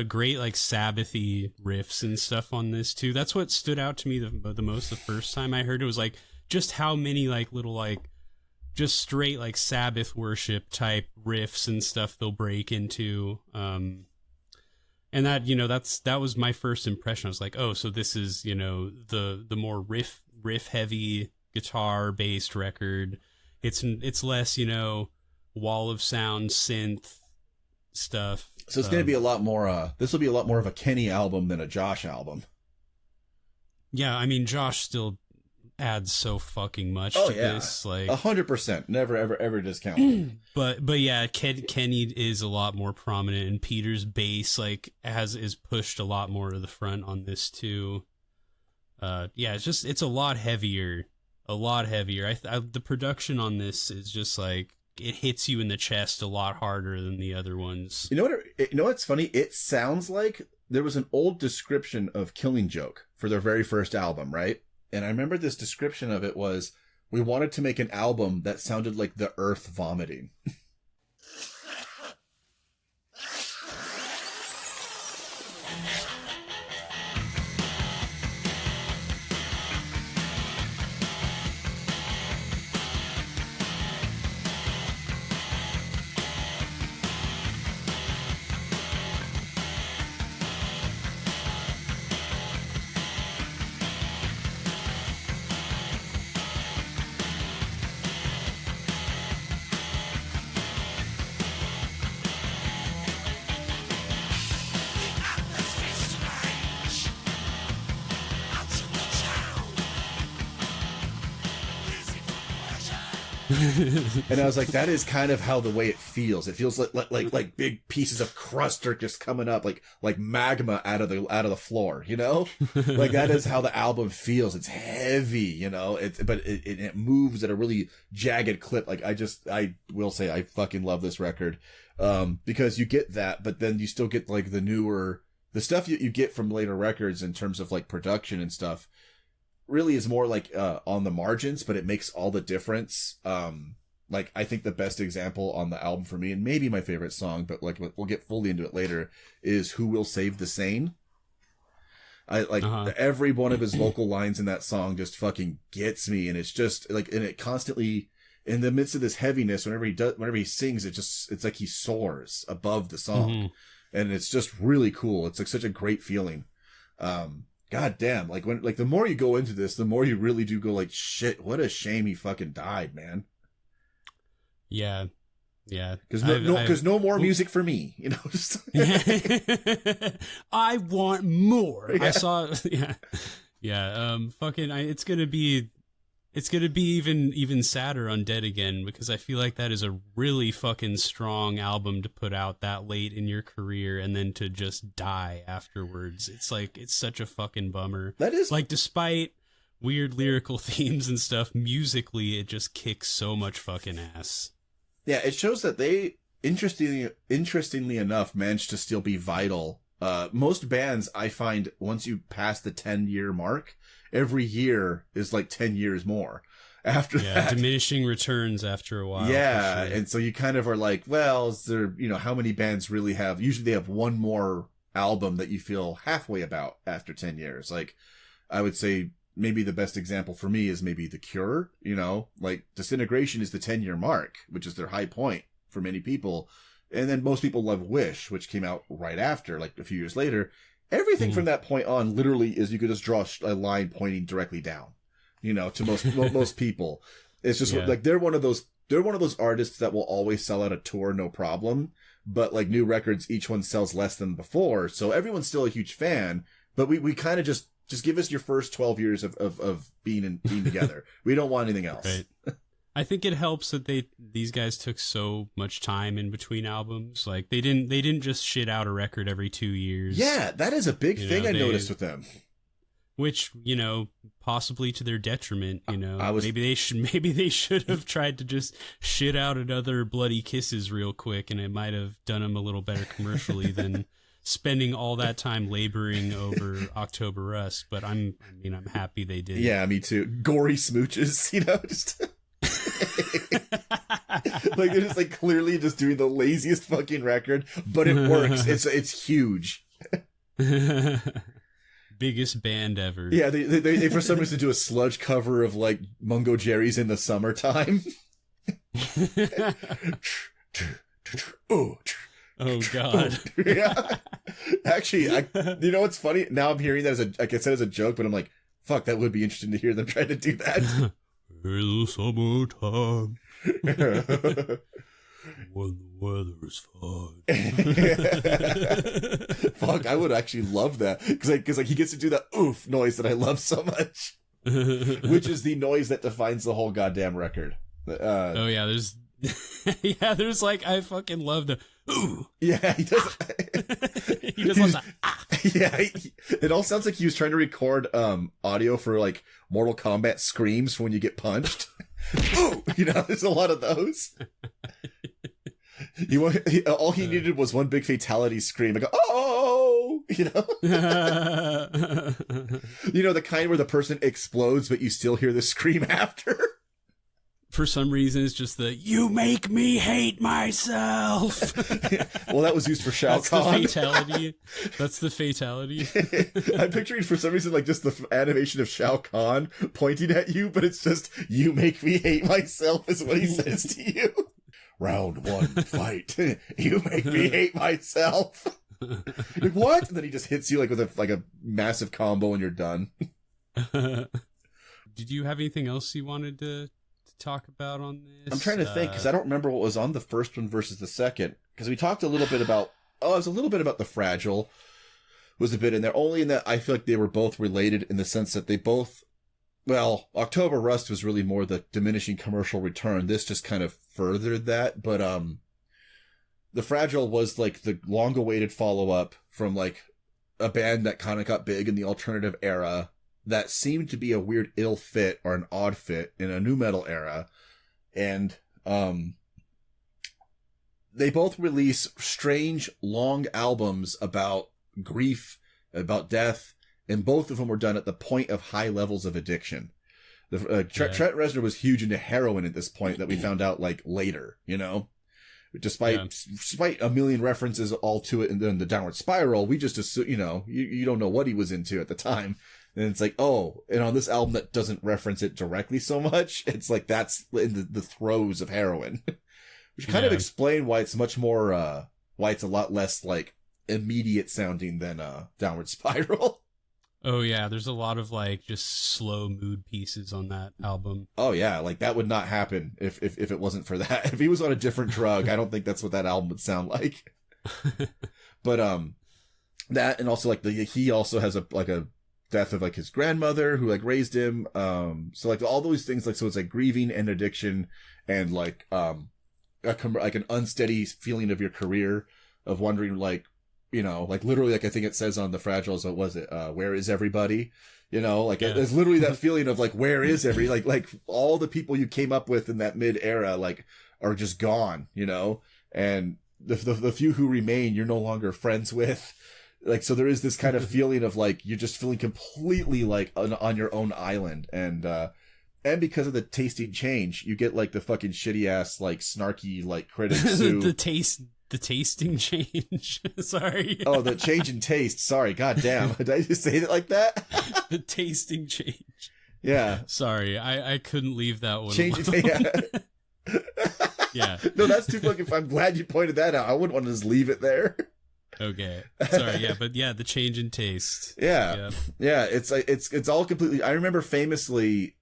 great like Sabbathy riffs and stuff on this too. That's what stood out to me the most the first time I heard it, was like just how many like little like just straight like Sabbath worship type riffs and stuff they'll break into. And that, you know, that was my first impression. I was like, oh, so this is, you know, the more riff heavy guitar based record. It's less, you know, wall of sound synth stuff. So it's going to be a lot more, this will be a lot more of a Kenny album than a Josh album. Yeah, I mean, Josh still adds so fucking much to this. Like 100%. Never, ever discount. but yeah, Kenny is a lot more prominent, and Peter's bass, like, is pushed a lot more to the front on this too. Yeah, it's a lot heavier. The production on this is just like, it hits you in the chest a lot harder than the other ones. You know what's funny? It sounds like there was an old description of Killing Joke for their very first album, right? And I remember this description of it was, we wanted to make an album that sounded like the earth vomiting. And I was like, that is kind of how the way it feels. It feels like big pieces of crust are just coming up, like magma out of the floor, you know? Like that is how the album feels. It's heavy, you know, but it moves at a really jagged clip. Like I will say I fucking love this record. Because you get that, but then you still get like the stuff you get from later records in terms of like production and stuff really is more like on the margins, but it makes all the difference. Like I think the best example on the album for me, and maybe my favorite song, but like we'll get fully into it later, is Who Will Save the Sane. I like every one of his vocal lines in that song just fucking gets me, and it's just like, and it constantly in the midst of this heaviness, whenever he sings, it's like he soars above the song, and it's just really cool. It's like such a great feeling. God damn, like the more you go into this, the more you really do go like, shit, what a shame he fucking died, man. Yeah. Because no more music for me, you know. Just I want more. Yeah. I saw, fucking, it's gonna be even sadder on Dead Again, because I feel like that is a really fucking strong album to put out that late in your career and then to just die afterwards. It's like, it's such a fucking bummer. That is like, despite weird lyrical themes and stuff, musically it just kicks so much fucking ass. Yeah, it shows that they interestingly enough managed to still be vital. Most bands, I find, once you pass the 10-year mark, every year is like 10 years more after that. Diminishing returns after a while. Yeah, sure. and so you kind of are like, well, is there, you know, how many bands really have, usually they have one more album that you feel halfway about after 10 years. Like, I would say maybe the best example for me is maybe The Cure, you know, like Disintegration is the 10-year mark, which is their high point for many people. And then most people love Wish, which came out right after, like a few years later. Everything from that point on literally is you could just draw a line pointing directly down, you know, to most people. It's just like they're one of those artists that will always sell out a tour, no problem. But like new records, each one sells less than before. So everyone's still a huge fan, but we kind of just give us your first 12 years of being together. We don't want anything else. Right. I think it helps that these guys took so much time in between albums. Like they didn't just shit out a record every 2 years. Yeah, that is a big thing I noticed with them. Which, you know, possibly to their detriment, you know. Maybe they should have tried to just shit out another Bloody Kisses real quick, and it might have done them a little better commercially than spending all that time laboring over October Rust. But I'm happy they did. Yeah, me too. Gory smooches, you know, just like they're just like clearly just doing the laziest fucking record, but it works. It's huge. Biggest band ever. Yeah, they for some reason do a sludge cover of like Mungo Jerry's In the Summertime. Oh God. Yeah. Actually, you know what's funny? Now I'm hearing that as like I said as a joke, but I'm like, fuck, that would be interesting to hear them try to do that. In the summertime, when the weather's fine. Fuck, I would actually love that because like he gets to do that oof noise that I love so much, which is the noise that defines the whole goddamn record. Oh yeah, there's like I fucking love the ooh. Yeah, he does. He just loves that. Ah. Yeah, it all sounds like he was trying to record audio for like Mortal Kombat screams for when you get punched. Ooh, you know, there's a lot of those. All he needed was one big fatality scream. Like, oh, you know, you know, the kind where the person explodes, but you still hear the scream after. For some reason, it's just the "you make me hate myself." Well, that was used for Shao Kahn. That's the fatality. I'm picturing for some reason like just the animation of Shao Kahn pointing at you, but it's just "you make me hate myself" is what he says to you. Round one, fight. You make me hate myself. Like, what? And then he just hits you like with a massive combo, and you're done. Did you have anything else you wanted to talk about on this? I'm trying to think because I don't remember what was on the first one versus the second. Because we talked a little bit about it was a little bit about The Fragile. Was a bit in there, only in that I feel like they were both related in the sense that they both well, October Rust was really more the diminishing commercial return. This just kind of furthered that. But The Fragile was like the long-awaited follow-up from like a band that kind of got big in the alternative era that seemed to be a weird ill fit or an odd fit in a nu metal era. And they both release strange, long albums about grief, about death, and both of them were done at the point of high levels of addiction. Trent Reznor was huge into heroin at this point that we found out like later, you know? Despite a million references all to it and then the Downward Spiral, we just assume, you know, you don't know what he was into at the time. And it's like, oh, and on this album that doesn't reference it directly so much, it's like that's in the throes of heroin. Which kind of explain why it's much more, why it's a lot less like immediate sounding than Downward Spiral. Oh yeah, there's a lot of like just slow mood pieces on that album. Oh yeah, like that would not happen if it wasn't for that. If he was on a different drug, I don't think that's what that album would sound like. But that, and also like he also has a death of like his grandmother who like raised him. So like all those things, like, so it's like grieving and addiction and like like an unsteady feeling of your career, of wondering like, you know, like literally, like I think it says on The Fragiles, what was it? Where is everybody? You know, like it's literally that feeling of like, where is like all the people you came up with in that mid era, like are just gone, you know, and the few who remain, you're no longer friends with. Like, so there is this kind of feeling of like, you're just feeling completely like on your own island. And because of the tasting change, you get like the fucking shitty ass, like snarky, like critics who the tasting change. Sorry. Oh, the change in taste. Sorry. God damn. Did I just say it like that? The tasting change. Yeah. Sorry. I couldn't leave that one change alone. Yeah. No, that's too fucking, I'm glad you pointed that out. I wouldn't want to just leave it there. Okay. Sorry. Yeah. But yeah, the change in taste. Yeah. Yeah. It's like, it's all completely, I remember famously,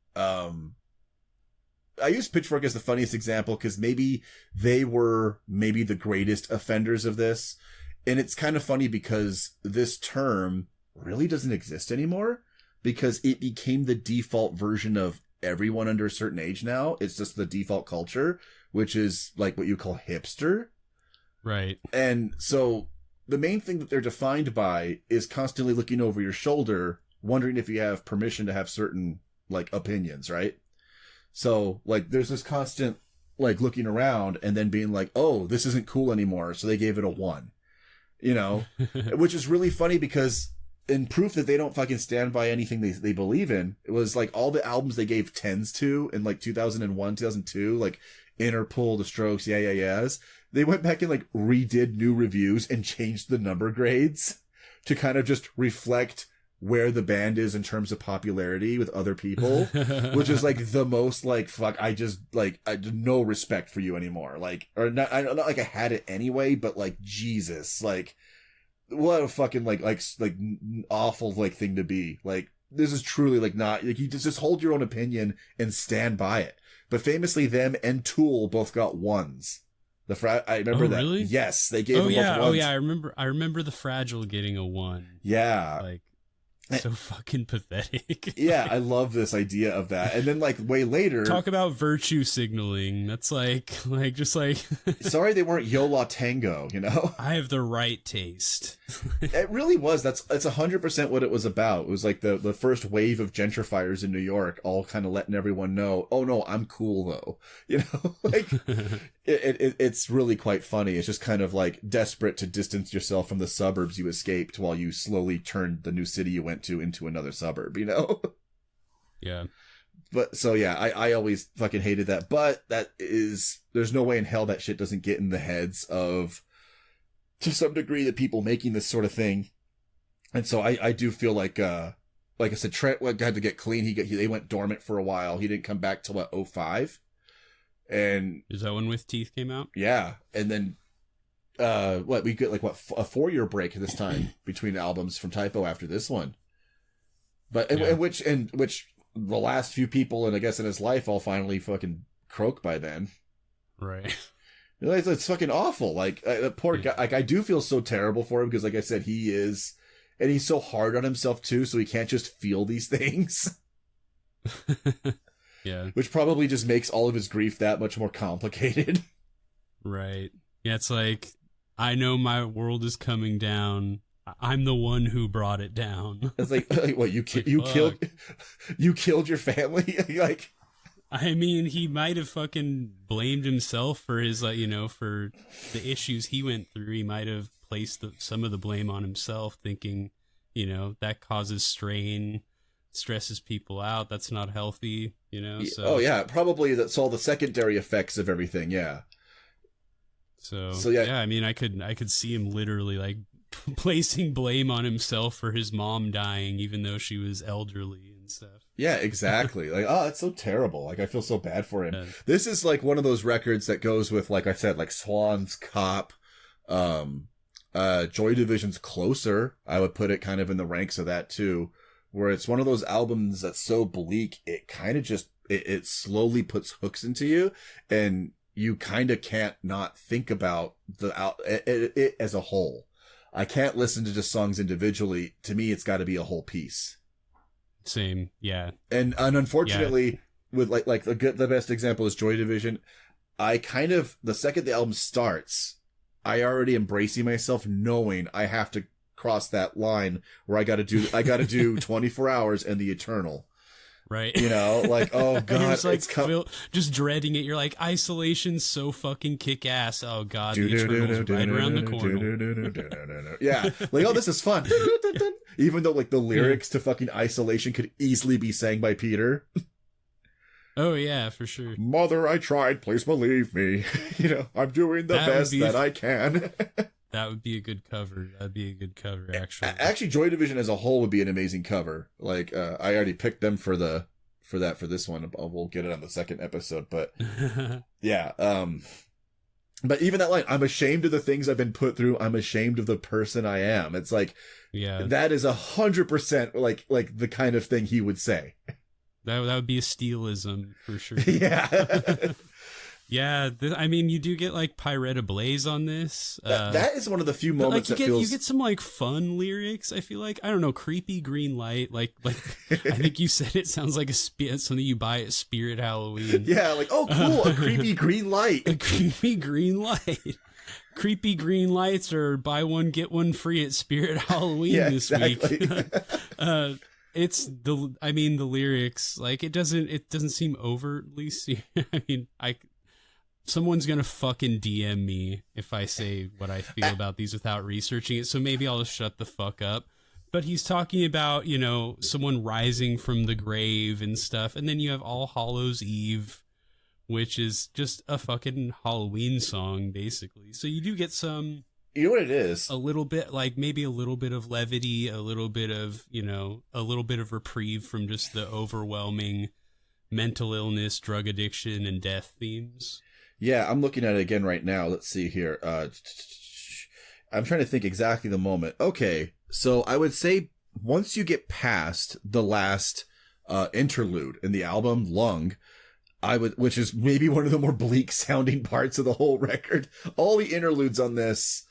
I use Pitchfork as the funniest example because maybe they were the greatest offenders of this. And it's kind of funny because this term really doesn't exist anymore because it became the default version of everyone under a certain age now. It's just the default culture, which is like what you call hipster. Right. And so the main thing that they're defined by is constantly looking over your shoulder, wondering if you have permission to have certain like opinions, right? So, like, there's this constant, like, looking around and then being like, oh, this isn't cool anymore, so they gave it a 1. You know? Which is really funny because in proof that they don't fucking stand by anything they believe in, it was, like, all the albums they gave 10s to in, like, 2001, 2002, like, Interpol, The Strokes, Yeah, Yeah, Yeahs, they went back and, like, redid new reviews and changed the number grades to kind of just reflect where the band is in terms of popularity with other people, which is like the most like, fuck, I no respect for you anymore. Like, or not like I had it anyway, but like, Jesus, like what a fucking like awful like thing to be. Like, this is truly like not, like you just hold your own opinion and stand by it. But famously them and Tool both got 1s. I remember that. Really? Yes. They gave them both 1s. Oh yeah. I remember the Fragile getting a 1. Yeah. Like, so fucking pathetic. Yeah, I love this idea of that. And then like way later, talk about virtue signaling. That's like just like sorry they weren't Yo La Tango, you know? I have the right taste. It really was. It's 100% what it was about. It was like the first wave of gentrifiers in New York all kind of letting everyone know, oh no, I'm cool though. You know? Like it's really quite funny. It's just kind of like desperate to distance yourself from the suburbs you escaped while you slowly turned the new city you went to into another suburb, you know? Yeah. But so yeah, I always fucking hated that. But there's no way in hell that shit doesn't get in the heads of, to some degree, the people making this sort of thing. And so I do feel like I said, Trent had to get clean. They went dormant for a while. He didn't come back till 2005. And is that when With Teeth came out? Yeah. And then we get like a 4-year break this time between albums from Typo after this one. But in which the last few people, and I guess in his life, all finally fucking croak by then. Right. It's fucking awful. Like, the poor guy, like, I do feel so terrible for him because, like I said, he's so hard on himself too, so he can't just feel these things. Yeah. Which probably just makes all of his grief that much more complicated. Right. Yeah, it's like, I know my world is coming down. I'm the one who brought it down. It's like what, you killed your family? Like, I mean, he might have fucking blamed himself for his, like, for the issues he went through. He might have placed some of the blame on himself, thinking, that causes strain, stresses people out. That's not healthy, So, oh yeah, probably that's all the secondary effects of everything. Yeah. So yeah, I mean, I could see him literally like placing blame on himself for his mom dying, even though she was elderly and stuff. Yeah, exactly. Like, oh, that's so terrible. Like, I feel so bad for him. Yeah. This is like one of those records that goes with, like I said, like Swan's Cop, Joy Division's Closer. I would put it kind of in the ranks of that too, where it's one of those albums that's so bleak, it kind of just, it slowly puts hooks into you, and you kind of can't not think about it as a whole. I can't listen to just songs individually. To me, it's got to be a whole piece. Same, yeah. And unfortunately, with like the best example is Joy Division. I kind of, the second the album starts, I already embracing myself, knowing I have to cross that line where I got to do 24 hours and the Eternal. Right. Like, oh god, you're just like it's just dreading it. You're like, Isolation's so fucking kick ass. Oh god, the Eternal's right around the corner. Yeah, like, oh, this is fun. Even though like the lyrics to fucking Isolation could easily be sang by Peter. Oh yeah, for sure. Mother, I tried, please believe me. I'm doing the best that I can. That would be a good cover. That'd be a good cover, actually. Actually, Joy Division as a whole would be an amazing cover. Like, I already picked them for this one. We'll get it on the second episode, but yeah. But even that line, I'm ashamed of the things I've been put through. I'm ashamed of the person I am. It's like, yeah, that is 100% like the kind of thing he would say. That would be a Steelism for sure. Yeah. Yeah, I mean, you do get like Pyretta Blaze on this. That is one of the few moments you get some like fun lyrics. I feel like, I don't know, Creepy Green Light. Like I think you said it sounds like something you buy at Spirit Halloween. Yeah, like, oh cool, a creepy green light. A creepy green light. Creepy green lights, or buy one get one free at Spirit Halloween this week. It's the lyrics, like it doesn't seem overtly serious. I mean, someone's gonna fucking DM me if I say what I feel about these without researching it, so maybe I'll just shut the fuck up. But he's talking about, someone rising from the grave and stuff, and then you have All Hallows Eve, which is just a fucking Halloween song, basically. So you do get some... You know what it is? A little bit, like maybe a little bit of levity, a little bit of reprieve from just the overwhelming mental illness, drug addiction, and death themes. Yeah, I'm looking at it again right now. Let's see here. I'm trying to think exactly the moment. Okay, so I would say once you get past the last interlude in the album, Lung, which is maybe one of the more bleak sounding parts of the whole record. All the interludes on this,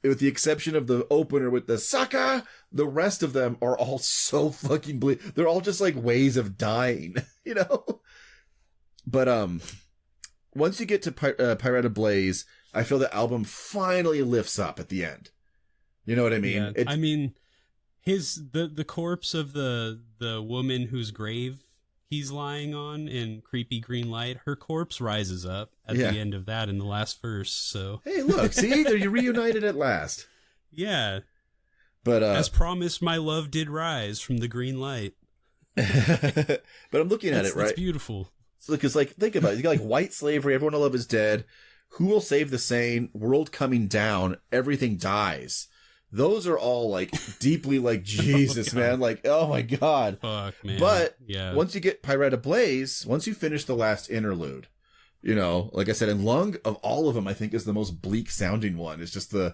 with the exception of the opener with the sucker, the rest of them are all so fucking bleak. They're all just like ways of dying, But once you get to Pyretta Blaze, I feel the album finally lifts up at the end. You know what I mean? Yeah, I mean, the corpse of the woman whose grave he's lying on in Creepy Green Light, her corpse rises up at the end of that in the last verse. So hey, look, see, they're reunited at last. Yeah, but as promised, my love did rise from the green light. But I'm looking at it, right? It's beautiful. Because, like, think about it. You got, like, white slavery, everyone I love is dead. Who will save the sane? World coming down. Everything dies. Those are all, like, deeply, like, Jesus, man. Like, oh, my God. Fuck, man. But yeah, once you get Pyretta Blaze, once you finish the last interlude, like I said, and Lung, of all of them, I think is the most bleak-sounding one. It's just it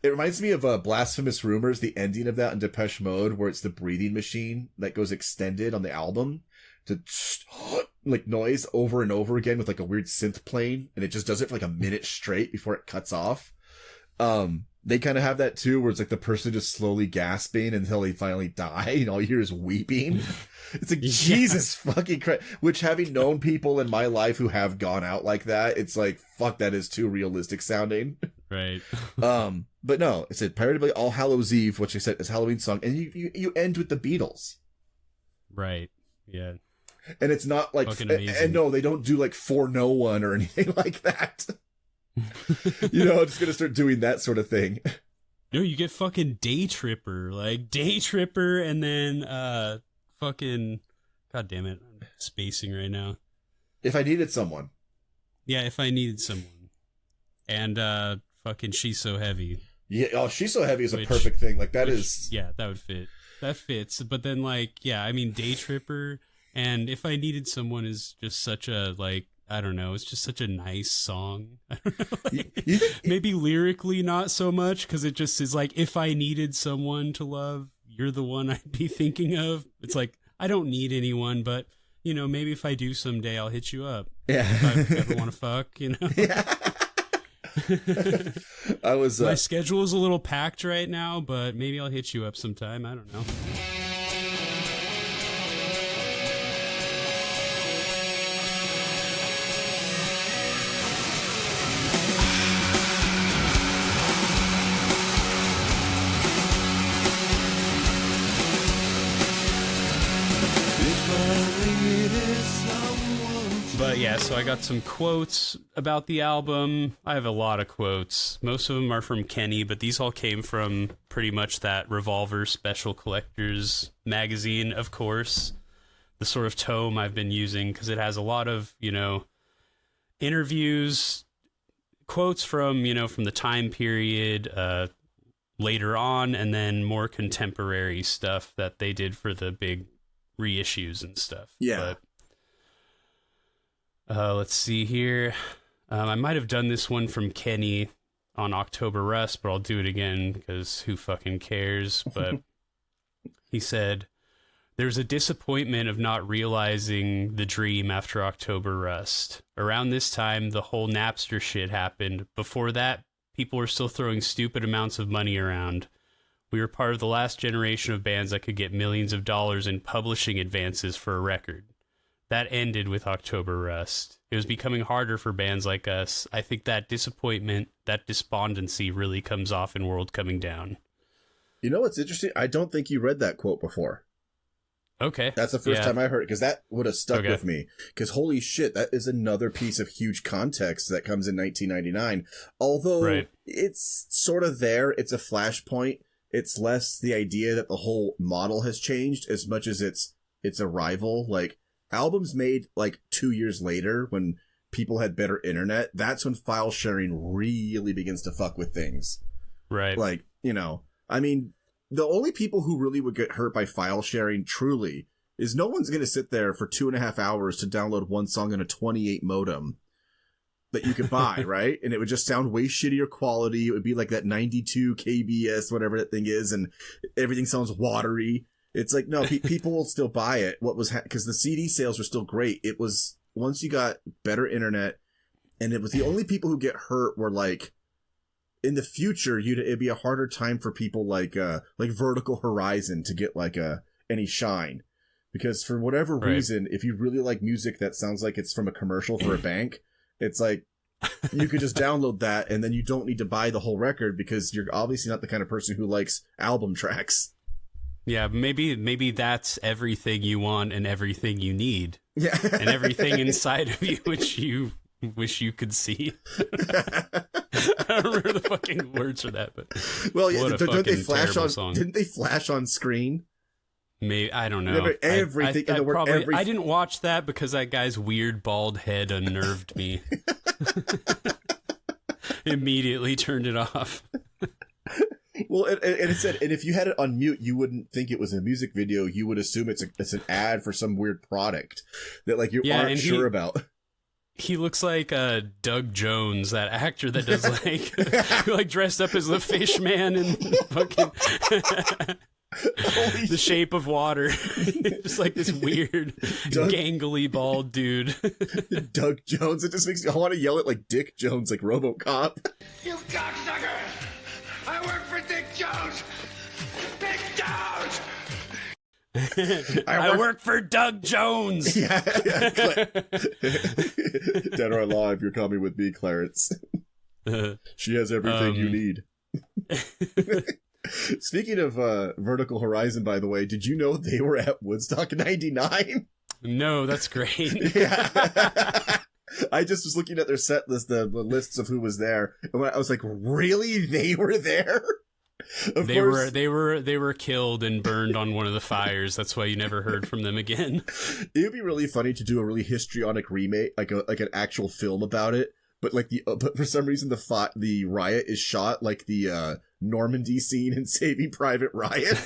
reminds me of Blasphemous Rumors, the ending of that in Depeche Mode, where it's the breathing machine that goes extended on the album to like noise over and over again with like a weird synth playing, and it just does it for like a minute straight before it cuts off. they kind of have that too, where it's like the person just slowly gasping until they finally die, and all you hear is weeping. It's like, Jesus fucking Christ. Which, having known people in my life who have gone out like that, it's like, fuck, that is too realistic sounding. Right. But no, it said Pirated by All Hallows Eve, which I said is Halloween song, and you end with the Beatles. Right. Yeah. And it's not like, and no, they don't do like For No One or anything like that. You know, I'm just gonna start doing that sort of thing. No, you get fucking Day Tripper, like Day Tripper, and then fucking, god damn it, I'm spacing right now. If I Needed Someone. Yeah, If I Needed Someone. And fucking She's So Heavy. Yeah, oh, She's So Heavy is a perfect thing. Like, that is... Yeah, that would fit. That fits. But then, like, yeah, I mean, Day Tripper and If I Needed Someone is just such a, like, I don't know, it's just such a nice song. I don't know, like, maybe lyrically not so much, because it just is like, if I needed someone to love, you're the one I'd be thinking of. It's like, I don't need anyone, but, you know, maybe if I do someday, I'll hit you up. Yeah. If I ever want to fuck, you know? Yeah. I was... My schedule is a little packed right now, but maybe I'll hit you up sometime. I don't know. But yeah, so I got some quotes about the album. I have a lot of quotes. Most of them are from Kenny, but these all came from pretty much that Revolver Special Collectors magazine, of course. The sort of tome I've been using, because it has a lot of, you know, interviews, quotes from, you know, from the time period later on, and then more contemporary stuff that they did for the big reissues and stuff. Yeah. But, let's see here. I might have done this one from Kenny on October Rust, but I'll do it again because who fucking cares? But he said, "There's a disappointment of not realizing the dream after October Rust. Around this time, the whole Napster shit happened. Before that, people were still throwing stupid amounts of money around. We were part of the last generation of bands that could get millions of dollars in publishing advances for a record. That ended with October Rust. It was becoming harder for bands like us. I think that disappointment, that despondency really comes off in World Coming Down." You know what's interesting? I don't think you read that quote before. Okay. That's the first time I heard it, because that would have stuck with me. Because holy shit, that is another piece of huge context that comes in 1999. Although it's sort of there, it's a flashpoint. It's less the idea that the whole model has changed as much as it's a rival. Like, albums made like 2 years later when people had better internet, that's when file sharing really begins to fuck with things. Right. Like, you know, I mean, the only people who really would get hurt by file sharing truly is no one's going to sit there for 2.5 hours to download one song on a 28 modem that you could buy, right? And it would just sound way shittier quality. It would be like that 92 kbs, whatever that thing is, and everything sounds watery. It's like, no, people will still buy it. What was, because the CD sales were still great. It was, once you got better internet, and it was the only people who get hurt were like, in the future, it'd be a harder time for people like Vertical Horizon to get like any shine. Because for whatever reason, if you really like music that sounds like it's from a commercial for a bank, it's like, you could just download that and then you don't need to buy the whole record because you're obviously not the kind of person who likes album tracks. Yeah, maybe that's everything you want and everything you need. Yeah. And everything inside of you which you wish you could see. I don't remember the fucking words for that, but well, yeah, don't they flash on song. Didn't they flash on screen? Maybe, I don't know. Everything in the word everything. I didn't watch that because that guy's weird bald head unnerved me. Immediately turned it off. Well, and it said, and if you had it on mute, you wouldn't think it was a music video. You would assume it's an ad for some weird product that like you aren't sure about. He looks like Doug Jones, that actor that does like dressed up as the fish man and fucking The Shape of Water. Just like this weird, gangly bald dude. Doug Jones. It just makes me, I want to yell it like Dick Jones, like RoboCop. You cocksucker! I I work for Doug Jones. Yeah. Dead or alive, you're coming with me, Clarence. She has everything you need. Speaking of Vertical Horizon, by the way, did you know they were at Woodstock 99? No, that's great. Yeah. I just was looking at their set list, the lists of who was there, and I was like, really? They were there? They were killed and burned on one of the fires. That's why you never heard from them again. It would be really funny to do a really histrionic remake, like an actual film about it. But but for some reason the riot is shot like the Normandy scene in Saving Private Ryan.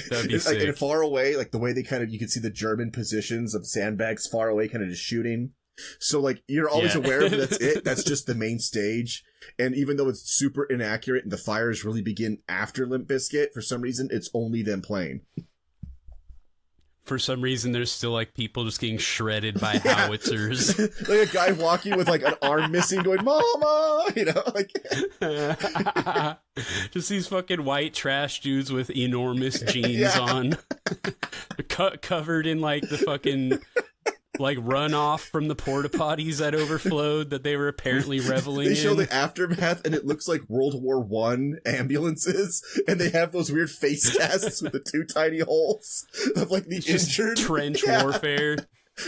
That'd be it's sick. like far away, like the way they you can see the German positions of sandbags far away, kind of just shooting. So like you're always aware that that's it. That's just the main stage. And even though it's super inaccurate and the fires really begin after Limp Bizkit, for some reason it's only them playing. For some reason, there's still like people just getting shredded by howitzers. Like a guy walking with like an arm missing, going "Mama," like. Just these fucking white trash dudes with enormous jeans on, covered in like the fucking like runoff from the porta potties that overflowed that they were apparently reveling in. They show the aftermath, and it looks like World War I ambulances, and they have those weird face casts with the two tiny holes of like the injured trench warfare.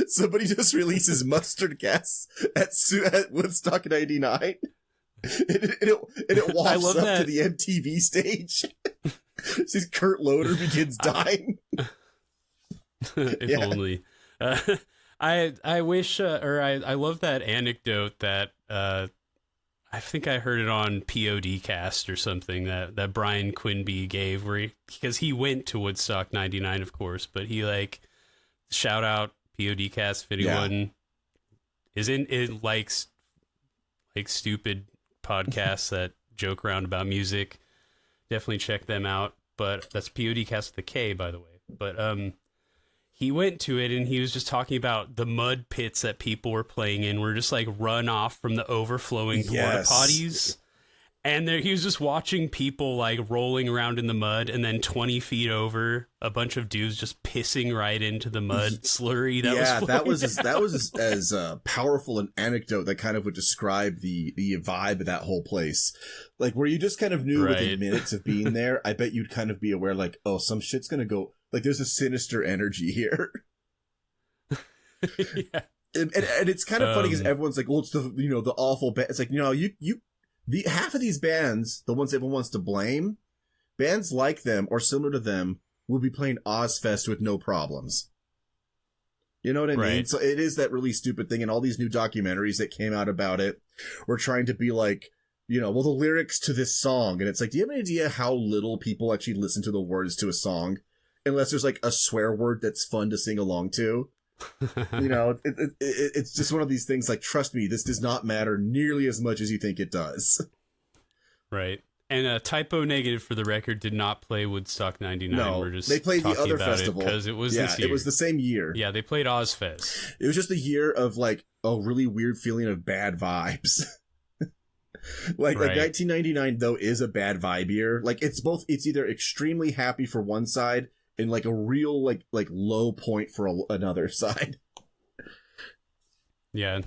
Somebody just releases mustard gas at Woodstock 99. And it walks up to the MTV stage. Sees Kurt Loder begins dying. If only. I wish, I love that anecdote that I think I heard it on POD Cast or something that Brian Quinby gave, because he went to Woodstock 99, of course, but he like shout out POD Cast if anyone is it likes like stupid podcasts that joke around about music. Definitely check them out. But that's POD Cast with a K, by the way. But he went to it and he was just talking about the mud pits that people were playing in were just like run off from the overflowing porta potties. And he was just watching people like rolling around in the mud, and then 20 feet over, a bunch of dudes just pissing right into the mud slurry. That was as powerful an anecdote that kind of would describe the vibe of that whole place. Like where you just kind of knew within minutes of being there. I bet you'd kind of be aware, like, oh, some shit's gonna go. Like there's a sinister energy here. Yeah. And it's kind of funny because everyone's like, well, it's the awful band. It's like, the half of these bands, the ones everyone wants to blame, bands like them or similar to them will be playing Ozfest with no problems. You know what I mean? So it is that really stupid thing, and all these new documentaries that came out about it were trying to be like, well, the lyrics to this song, and it's like, do you have any idea how little people actually listen to the words to a song? Unless there's like a swear word that's fun to sing along to. It's just one of these things, like, trust me, this does not matter nearly as much as you think it does. Right. And Typo Negative, for the record, did not play Woodstock 99. No, they played the other festival. Because it was this year. It was the same year. Yeah, they played Ozfest. It was just a year of, like, a really weird feeling of bad vibes. Like 1999, though, is a bad vibe year. Like, it's either extremely happy for one side and like a real like low point for another side. Yeah.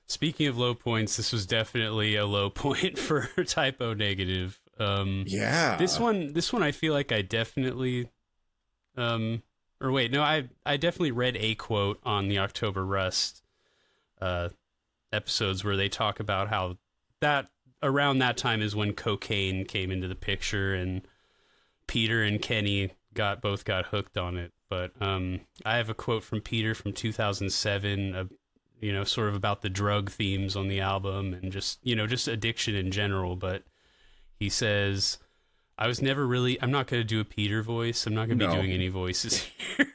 Speaking of low points, this was definitely a low point for Typo Negative. This one I feel like I definitely I definitely read a quote on the October Rust episodes where they talk about how that around that time is when cocaine came into the picture, and Peter and Kenny both got hooked on it. But I have a quote from Peter from 2007, sort of about the drug themes on the album and just addiction in general. But he says, I'm not going to do a Peter voice. I'm not going to be doing any voices here.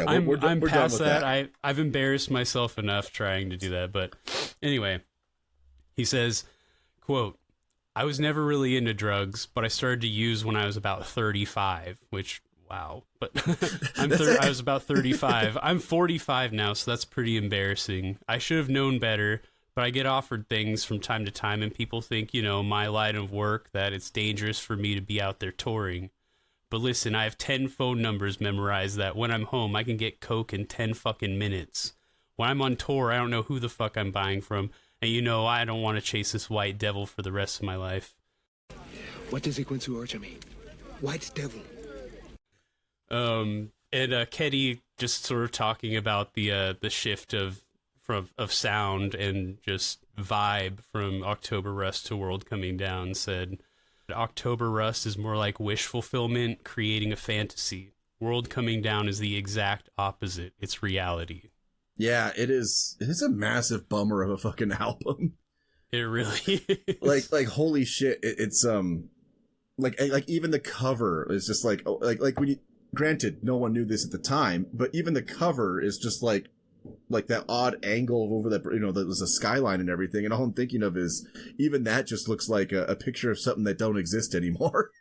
I'm past that. I've embarrassed myself enough trying to do that. But anyway, he says, quote, I was never really into drugs, but I started to use when I was about 35, which, wow. But I was about 35. I'm 45 now, so that's pretty embarrassing. I should have known better, But I get offered things from time to time, and people think, my line of work, that it's dangerous for me to be out there touring. But listen, I have 10 phone numbers memorized that when I'm home, I can get Coke in 10 fucking minutes. When I'm on tour, I don't know who the fuck I'm buying from. And I don't want to chase this white devil for the rest of my life. What does Sequenzu Orcha mean? White devil. And Keddy just sort of talking about the shift of sound and just vibe from October Rust to World Coming Down, said October Rust is more like wish fulfillment, creating a fantasy. World Coming Down is the exact opposite. It's reality. Yeah, it is. It is a massive bummer of a fucking album. It really is. Like holy shit! It's like even the cover is just like when you. Granted, no one knew this at the time, but even the cover is just like that odd angle over that, that was a skyline and everything. And all I'm thinking of is even that just looks like a picture of something that don't exist anymore.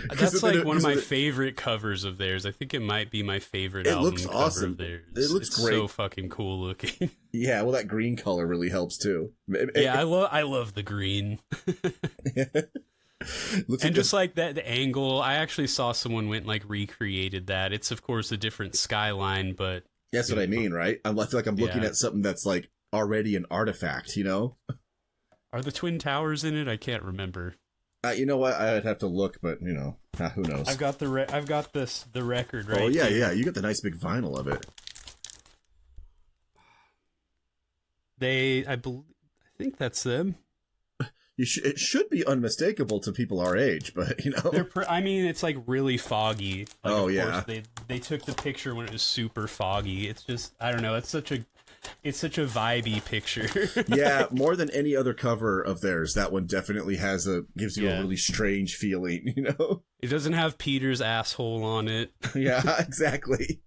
That's like one of my favorite covers of theirs. I think it might be my favorite album looks cover awesome. Of theirs. It looks great. So fucking cool looking. Yeah, well, that green color really helps too. Yeah, I love the green. And just like that, the angle, I actually saw someone went recreated that. It's of course a different skyline, but that's what I mean, right? I feel like I'm looking at something that's like already an artifact, Are the Twin Towers in it? I can't remember. You know what? I'd have to look, but who knows? I've got the record right. Oh yeah, here. yeah. You got the nice big vinyl of it. I think that's them. It should be unmistakable to people our age, but it's really foggy. Oh yeah, they took the picture when it was super foggy. It's just, I don't know. It's such a vibey picture. Yeah, more than any other cover of theirs, that one definitely gives you a really strange feeling. It doesn't have Peter's asshole on it. Yeah, exactly.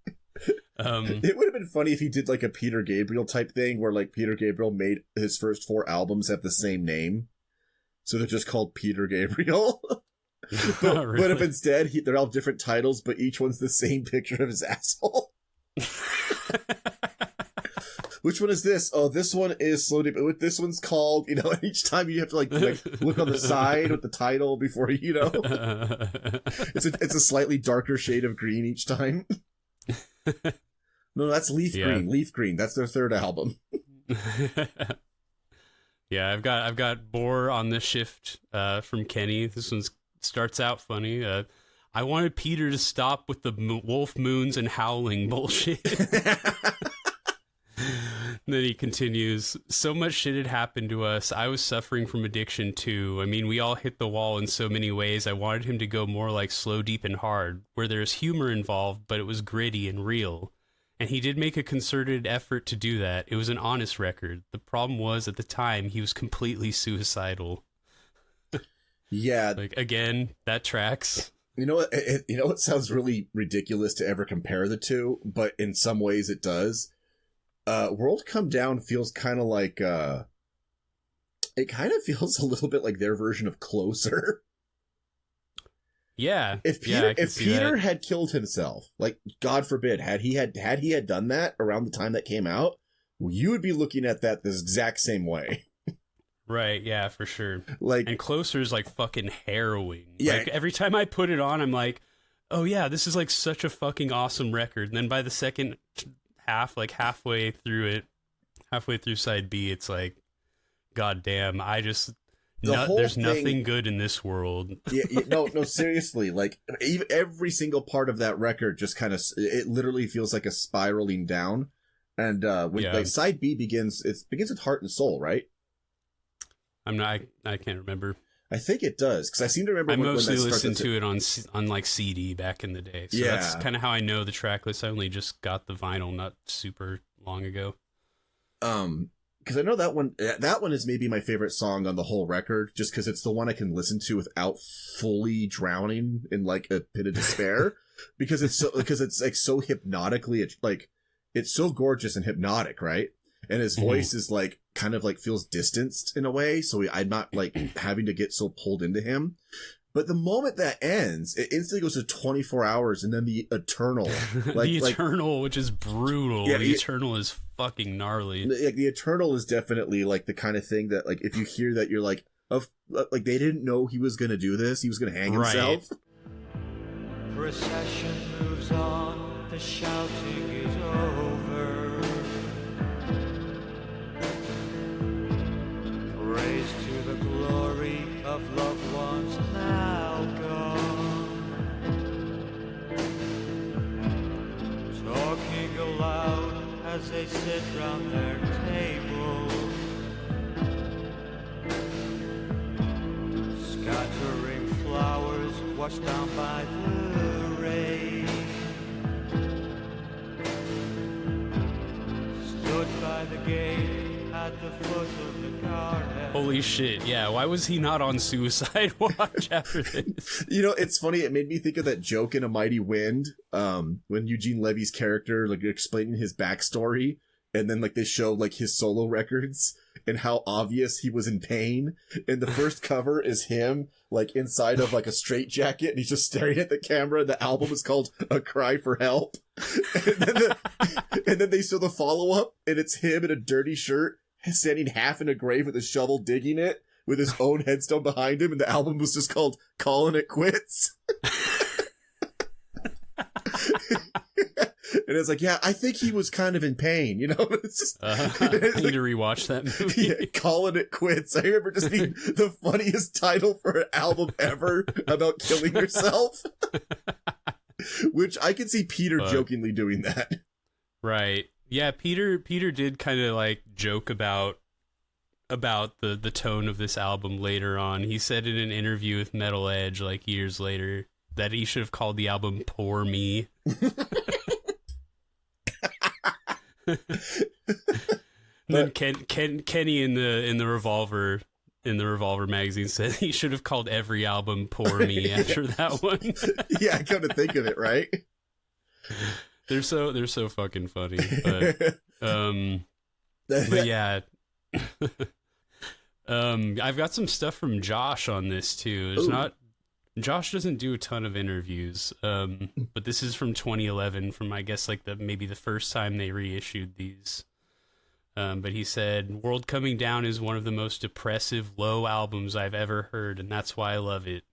It would have been funny if he did like a Peter Gabriel type thing, where like Peter Gabriel made his first 4 albums have the same name. So they're just called Peter Gabriel. But if instead they're all different titles, but each one's the same picture of his asshole. Which one is this? Oh, this one is Slow Deep. This one's called, each time you have to like look on the side with the title before It's a slightly darker shade of green each time. No, that's Leaf Green. Leaf Green. That's their 3rd album. Yeah, I've got Boar on the Shift from Kenny. This one starts out funny. I wanted Peter to stop with the wolf moons and howling bullshit. Then he continues, so much shit had happened to us. I was suffering from addiction too. I mean, we all hit the wall in so many ways. I wanted him to go more like Slow, Deep, and Hard, where there's humor involved, but it was gritty and real. And he did make a concerted effort to do that. It was an honest record. The problem was, at the time, he was completely suicidal. Yeah. Again, that tracks. You know what? It sounds really ridiculous to ever compare the two, but in some ways it does. World Come Down feels kind of like, it kind of feels a little bit like their version of Closer. Yeah. If Peter had killed himself, like God forbid, had he done that around the time that came out, you would be looking at that this exact same way. Right, yeah, for sure. And Closer's fucking harrowing. Yeah. Every time I put it on, I'm like, oh yeah, this is such a fucking awesome record. And then by the second half, halfway through side B, it's like, God damn, there's nothing good in this world. No, seriously. Every single part of that record just kind of, it literally feels like a spiraling down. And when side B begins, it begins with Heart and Soul, right? I can't remember. I think it does, because I seem to remember. I mostly listened to it on CD back in the day. So that's kind of how I know the track list. I only just got the vinyl not super long ago. Because I know that one is maybe my favorite song on the whole record, just because it's the one I can listen to without fully drowning in a pit of despair. because it's so hypnotically, it's so gorgeous and hypnotic, right? And his voice is kind of feels distanced in a way, so I'm not having to get so pulled into him. But the moment that ends, it instantly goes to 24 hours, and then the Eternal. The Eternal, which is brutal. Yeah, the Eternal is fucking gnarly. Like, the Eternal is definitely like the kind of thing that, like, if you hear that, you're like, like, they didn't know he was gonna do this. He was gonna hang himself. Procession moves on, the shouting is over. Praise to the glory of loved ones now gone. Talking aloud as they sit round their table. Scattering flowers washed down by the rain. Stood by the gate at the foot of the garden. Holy shit, yeah, why was he not on suicide watch after this? You know, it's funny, it made me think of that joke in A Mighty Wind, when Eugene Levy's character, like, explaining his backstory, and then, like, they show, like, his solo records, and how obvious he was in pain, and the first cover is him, like, inside of, like, a straitjacket, and he's just staring at the camera. The album is called A Cry for Help, and then they show the follow-up, and it's him in a dirty shirt, standing half in a grave with a shovel digging it, with his own headstone behind him, and the album was just called Calling It Quits. And it's like, yeah, I think he was kind of in pain, you know? It's just, I need to rewatch that movie. Yeah, Calling It Quits. I remember just being the funniest title for an album ever about killing yourself. Which I could see Peter jokingly doing that. Right. Yeah, Peter did kind of like joke about the tone of this album later on. He said in an interview with Metal Edge, like, years later, that he should have called the album Poor Me. Then Kenny in the Revolver magazine said he should have called every album Poor Me after that one. Yeah, I come to think of it, right? They're so fucking funny. But yeah. I've got some stuff from Josh on this too. Josh doesn't do a ton of interviews, but this is from 2011, from, I guess, like maybe the first time they reissued these. But he said, "World Coming Down is one of the most depressive, low albums I've ever heard, and that's why I love it.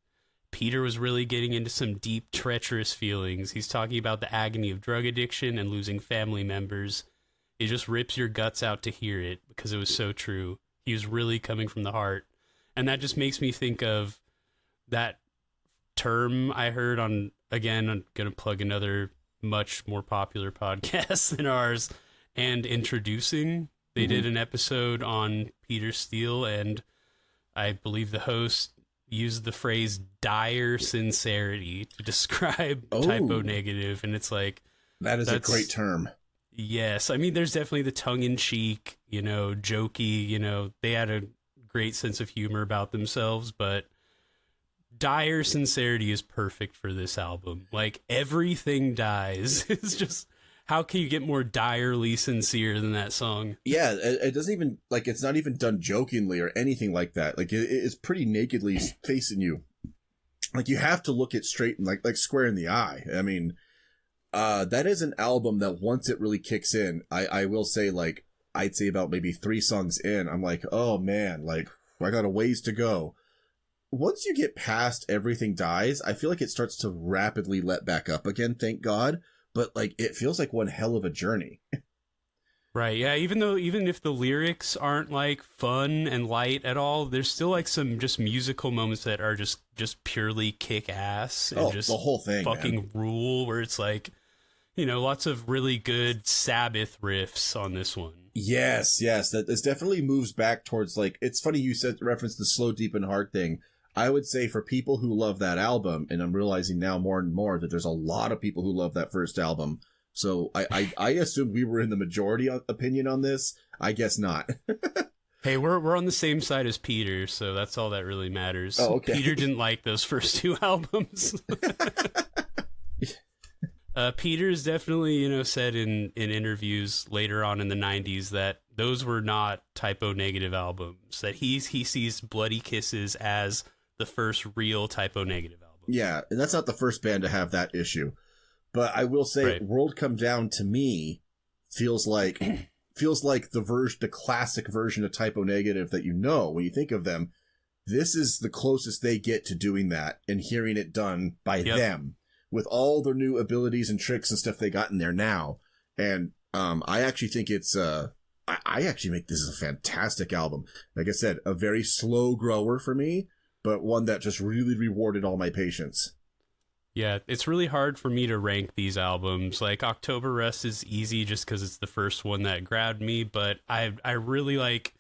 Peter was really getting into some deep, treacherous feelings. He's talking about the agony of drug addiction and losing family members. It just rips your guts out to hear it, because it was so true. He was really coming from the heart." And that just makes me think of that term I heard on, again, I'm going to plug another much more popular podcast than ours, And Introducing. They did an episode on Peter Steele, and I believe the host used the phrase dire sincerity to describe Typo Negative, and it's like, that's a great term. Yes, I mean, there's definitely the tongue-in-cheek, jokey, they had a great sense of humor about themselves, but dire sincerity is perfect for this album. Like, everything dies. It's just, how can you get more direly sincere than that song? Yeah, it doesn't even, like, it's not even done jokingly or anything like that. Like, it's pretty nakedly facing you. Like, you have to look it straight and, like square in the eye. I mean, that is an album that once it really kicks in, I will say, like, I'd say about maybe 3 songs in, I'm like, oh man, like, I got a ways to go. Once you get past Everything Dies, I feel like it starts to rapidly let back up again, thank God. But, like, it feels like one hell of a journey. Right, yeah, even if the lyrics aren't, like, fun and light at all, there's still, like, some just musical moments that are just purely kick-ass. And just the whole thing, fucking rule, where it's like, lots of really good Sabbath riffs on this one. Yes, this definitely moves back towards, like, it's funny you referenced the slow, deep, and hard thing. I would say for people who love that album, and I'm realizing now more and more that there's a lot of people who love that first album. So I assumed we were in the majority opinion on this. I guess not. Hey, we're on the same side as Peter, so that's all that really matters. Oh, okay. Peter didn't like those first 2 albums. Peter's definitely, said in interviews later on in the 90s that those were not Typo Negative albums, that he sees Bloody Kisses as the first real Typo Negative album. Yeah, and that's not the first band to have that issue. But I will say, right. World Come Down, to me, feels like feels like the classic version of Typo Negative that when you think of them. This is the closest they get to doing that and hearing it done by them with all their new abilities and tricks and stuff they got in there now. And I actually think it's I actually think this is a fantastic album. Like I said, a very slow grower for me, but one that just really rewarded all my patience. Yeah, it's really hard for me to rank these albums. Like October Rest is easy just because it's the first one that grabbed me, but I really like.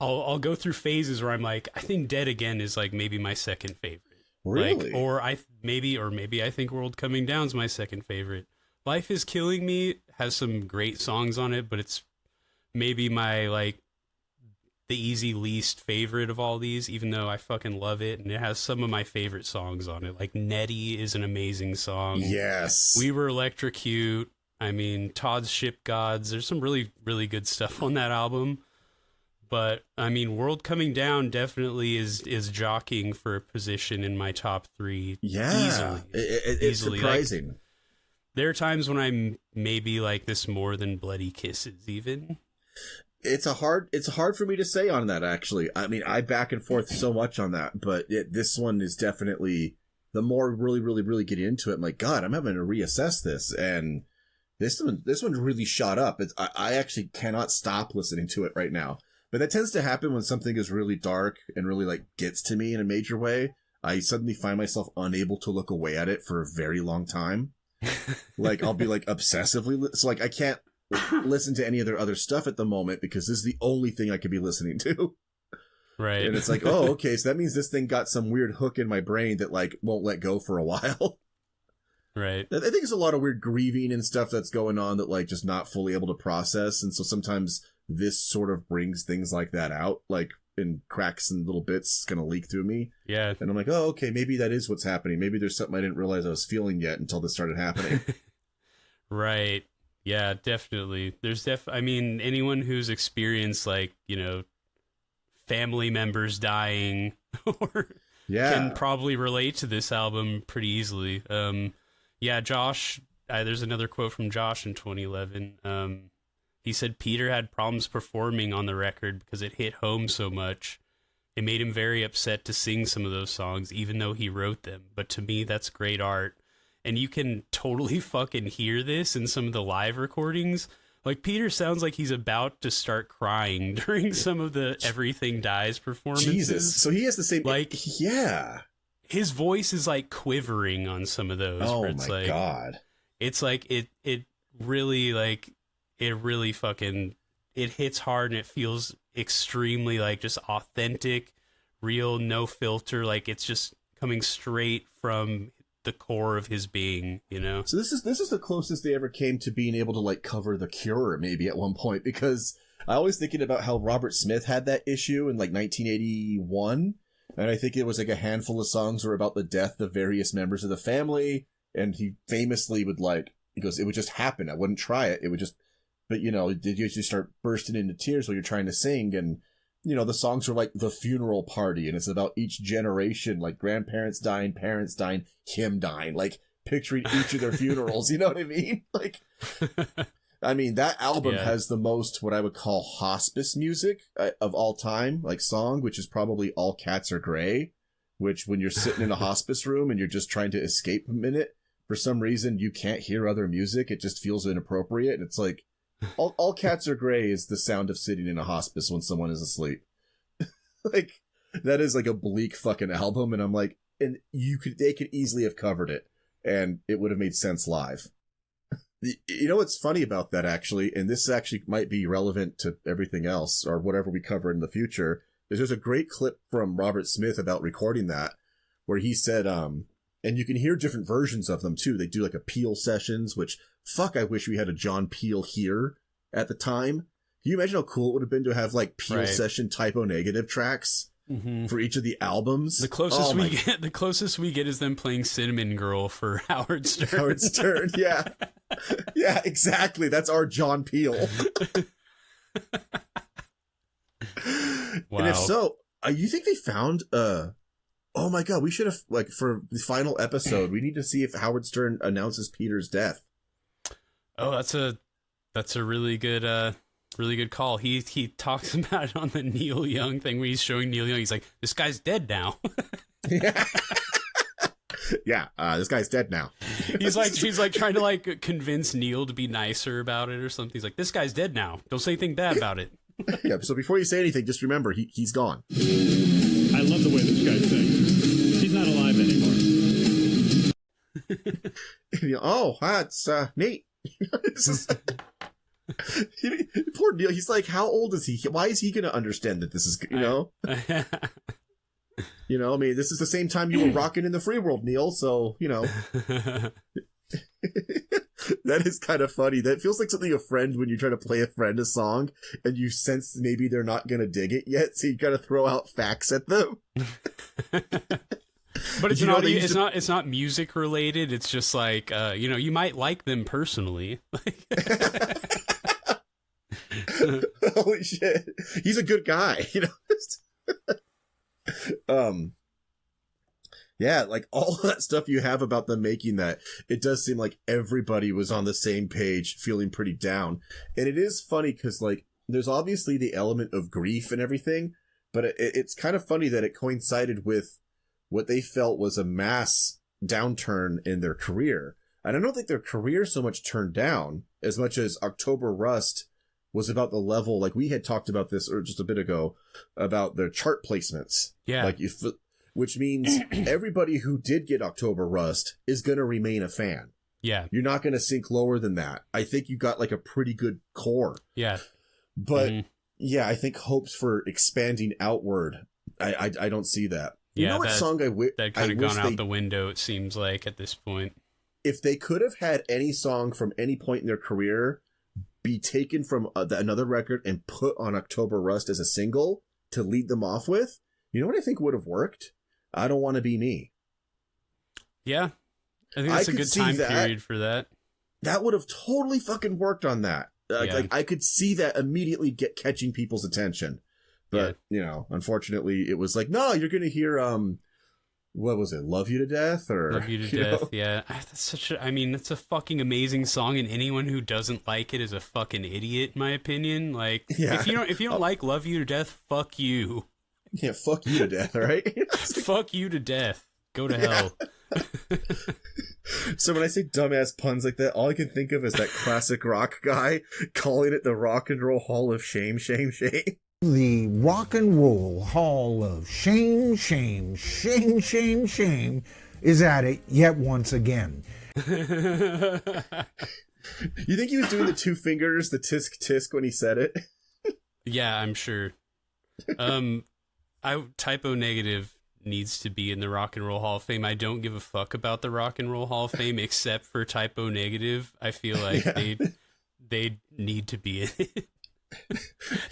I'll go through phases where I'm like, I think Dead Again is like maybe my second favorite. Really? Like, maybe I think World Coming Down is my second favorite. Life is Killing Me has some great songs on it, but it's maybe my like the easy least favorite of all these, even though I fucking love it, and it has some of my favorite songs on it. Like Nettie is an amazing song. Yes. We Were Electrocute. I mean, Todd's Ship Gods. There's some really, really good stuff on that album. But, I mean, World Coming Down definitely is jockeying for a position in my top 3. Yeah. Easily. It's surprising. Like, there are times when I'm maybe like this more than Bloody Kisses, even. It's hard for me to say on that, actually. I mean, I back and forth so much on that, but this one is definitely, the more really, really, really get into it, I'm like, God, I'm having to reassess this. And this one really shot up. I actually cannot stop listening to it right now. But that tends to happen when something is really dark and really like gets to me in a major way. I suddenly find myself unable to look away at it for a very long time. Like I'll be like obsessively, so like I can't listen to any of their other stuff at the moment because this is the only thing I could be listening to. Right. And it's like, oh, okay, so that means this thing got some weird hook in my brain that like won't let go for a while. Right. I think there's a lot of weird grieving and stuff that's going on that like just not fully able to process, and so sometimes this sort of brings things like that out, like in cracks and little bits going to leak through me. Yeah. And I'm like, oh, okay, maybe that is what's happening. Maybe there's something I didn't realize I was feeling yet until this started happening. Right. Yeah, definitely. I mean, anyone who's experienced like, family members dying or can probably relate to this album pretty easily. Josh, there's another quote from Josh in 2011. He said Peter had problems performing on the record because it hit home so much. It made him very upset to sing some of those songs, even though he wrote them. But to me, that's great art. And you can totally fucking hear this in some of the live recordings. Like, Peter sounds like he's about to start crying during some of the Everything Dies performances. Jesus. So he has the same... Like, yeah. His voice is, like, quivering on some of those. Oh, where it's my like, God. It's like, it really, like... It really fucking, it hits hard and it feels extremely like just authentic, real, no filter. Like it's just coming straight from the core of his being, So this is the closest they ever came to being able to like cover The Cure maybe at one point, because I always thinking about how Robert Smith had that issue in like 1981. And I think it was like a handful of songs were about the death of various members of the family. And he famously would he goes, it would just happen. I wouldn't try it. It would just, but, did you just start bursting into tears while you're trying to sing? And, the songs are like the funeral party, and it's about each generation, like grandparents dying, parents dying, him dying, like picturing each of their funerals. You know what I mean? Like, I mean, that album has the most, what I would call hospice music of all time, like song, which is probably All Cats Are Gray, which when you're sitting in a hospice room and you're just trying to escape a minute, for some reason, you can't hear other music. It just feels inappropriate. And it's like, All Cats Are Gray is the sound of sitting in a hospice when someone is asleep. Like, that is like a bleak fucking album, and I'm like, and they could easily have covered it, and it would have made sense live. You know what's funny about that, actually, and this actually might be relevant to everything else, or whatever we cover in the future, is there's a great clip from Robert Smith about recording that, where he said, and you can hear different versions of them, too. They do like a Peel sessions, which... Fuck, I wish we had a John Peel here at the time. Can you imagine how cool it would have been to have like Peel session Typo Negative tracks for each of the albums? The closest we get is them playing Cinnamon Girl for Howard Stern. Howard Stern, yeah. Yeah, exactly. That's our John Peel. Wow. And if so, you think they found oh my God, we should have, like, for the final episode, we need to see if Howard Stern announces Peter's death. Oh, that's a really good Really good call. He talks about it on the Neil Young thing where he's showing Neil Young. He's like, this guy's dead now. Yeah. Yeah, this guy's dead now. He's like trying to like convince Neil to be nicer about it or something. He's like, this guy's dead now. Don't say anything bad about it. Yeah, so before you say anything, just remember he's gone. I love the way this guy sings. He's not alive anymore. Oh, that's neat. Poor Neil. He's like, how old is he? Why is he going to understand that this is, you know? You know, I mean, this is the same time you were rocking in the free world, Neil. So, you know, that is kind of funny. That feels like something a friend, when you try to play a friend a song and you sense maybe they're not going to dig it yet. So you got to throw out facts at them. But it's not, it's not music related. It's just like, you know, you might like them personally. Holy shit. He's a good guy, you know? Yeah, like all that stuff you have about them making that, it does seem like everybody was on the same page, feeling pretty down. And it is funny because, like, there's obviously the element of grief and everything, but it's kind of funny that it coincided with what they felt was a mass downturn in their career. And I don't think their career so much turned down as much as October Rust was about the level, like we had talked about this or just a bit ago, about their chart placements. Yeah. Like which means everybody who did get October Rust is going to remain a fan. Yeah. You're not going to sink lower than that. I think you got like a pretty good core. Yeah. But yeah, I think hopes for expanding outward, I don't see that. You know what song that kind of gone out the window, it seems like, at this point. If they could have had any song from any point in their career be taken from another record and put on October Rust as a single to lead them off with, you know what I think would have worked? I Don't Want to Be Me. Yeah. I think that's a good time period for that. That would have totally fucking worked on that. Like I could see that immediately catching people's attention. But, you know, unfortunately, it was like, no, you're going to hear, what was it? Love You to Death? Or Love You to Death, yeah. That's a fucking amazing song, and anyone who doesn't like it is a fucking idiot, in my opinion. Like, if you don't like Love You to Death, fuck you. Yeah, fuck you to death, all right? Fuck you to death. Go to hell. So when I say dumbass puns like that, all I can think of is that classic rock guy calling it the Rock and Roll Hall of Shame, shame, shame. The Rock and Roll Hall of Shame, shame, shame, shame, shame is at it yet once again. You think he was doing the two fingers, the tisk tisk when he said it? Yeah, I'm sure. Typo Negative needs to be in the Rock and Roll Hall of Fame. I don't give a fuck about the Rock and Roll Hall of Fame except for Typo Negative. I feel like they need to be in it.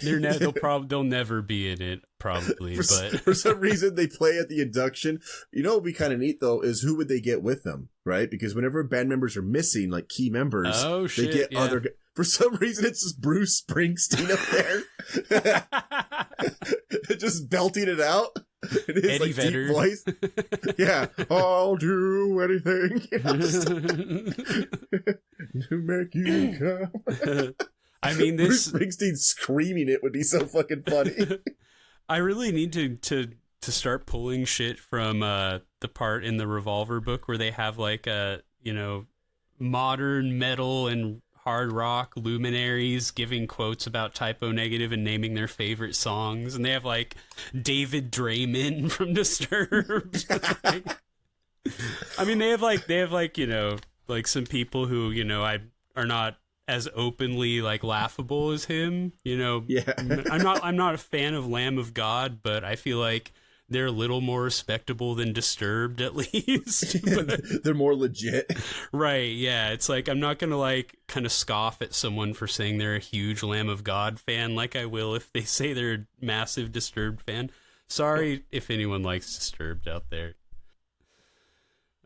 They'll never be in it, probably. But for some reason, they play at the induction. You know what would be kind of neat, though, is who would they get with them, right? Because whenever band members are missing, like key members, they get other... For some reason, it's just Bruce Springsteen up there. Just belting it out. In his, Eddie Vedder. Deep voice. Yeah. I'll do anything to make you come. I mean, Bruce Springsteen screaming it would be so fucking funny. I really need to start pulling shit from the part in the Revolver book where they have like modern metal and hard rock luminaries giving quotes about Typo Negative and naming their favorite songs, and they have like David Draymond from Disturbed. I mean, they have like some people who are not as openly like laughable as him. Yeah. I'm not a fan of Lamb of God, but I feel like they're a little more respectable than Disturbed, at least. They're more legit. Right, yeah. It's like, I'm not going to, like, kind of scoff at someone for saying they're a huge Lamb of God fan, like I will if they say they're a massive Disturbed fan. Sorry if anyone likes Disturbed out there.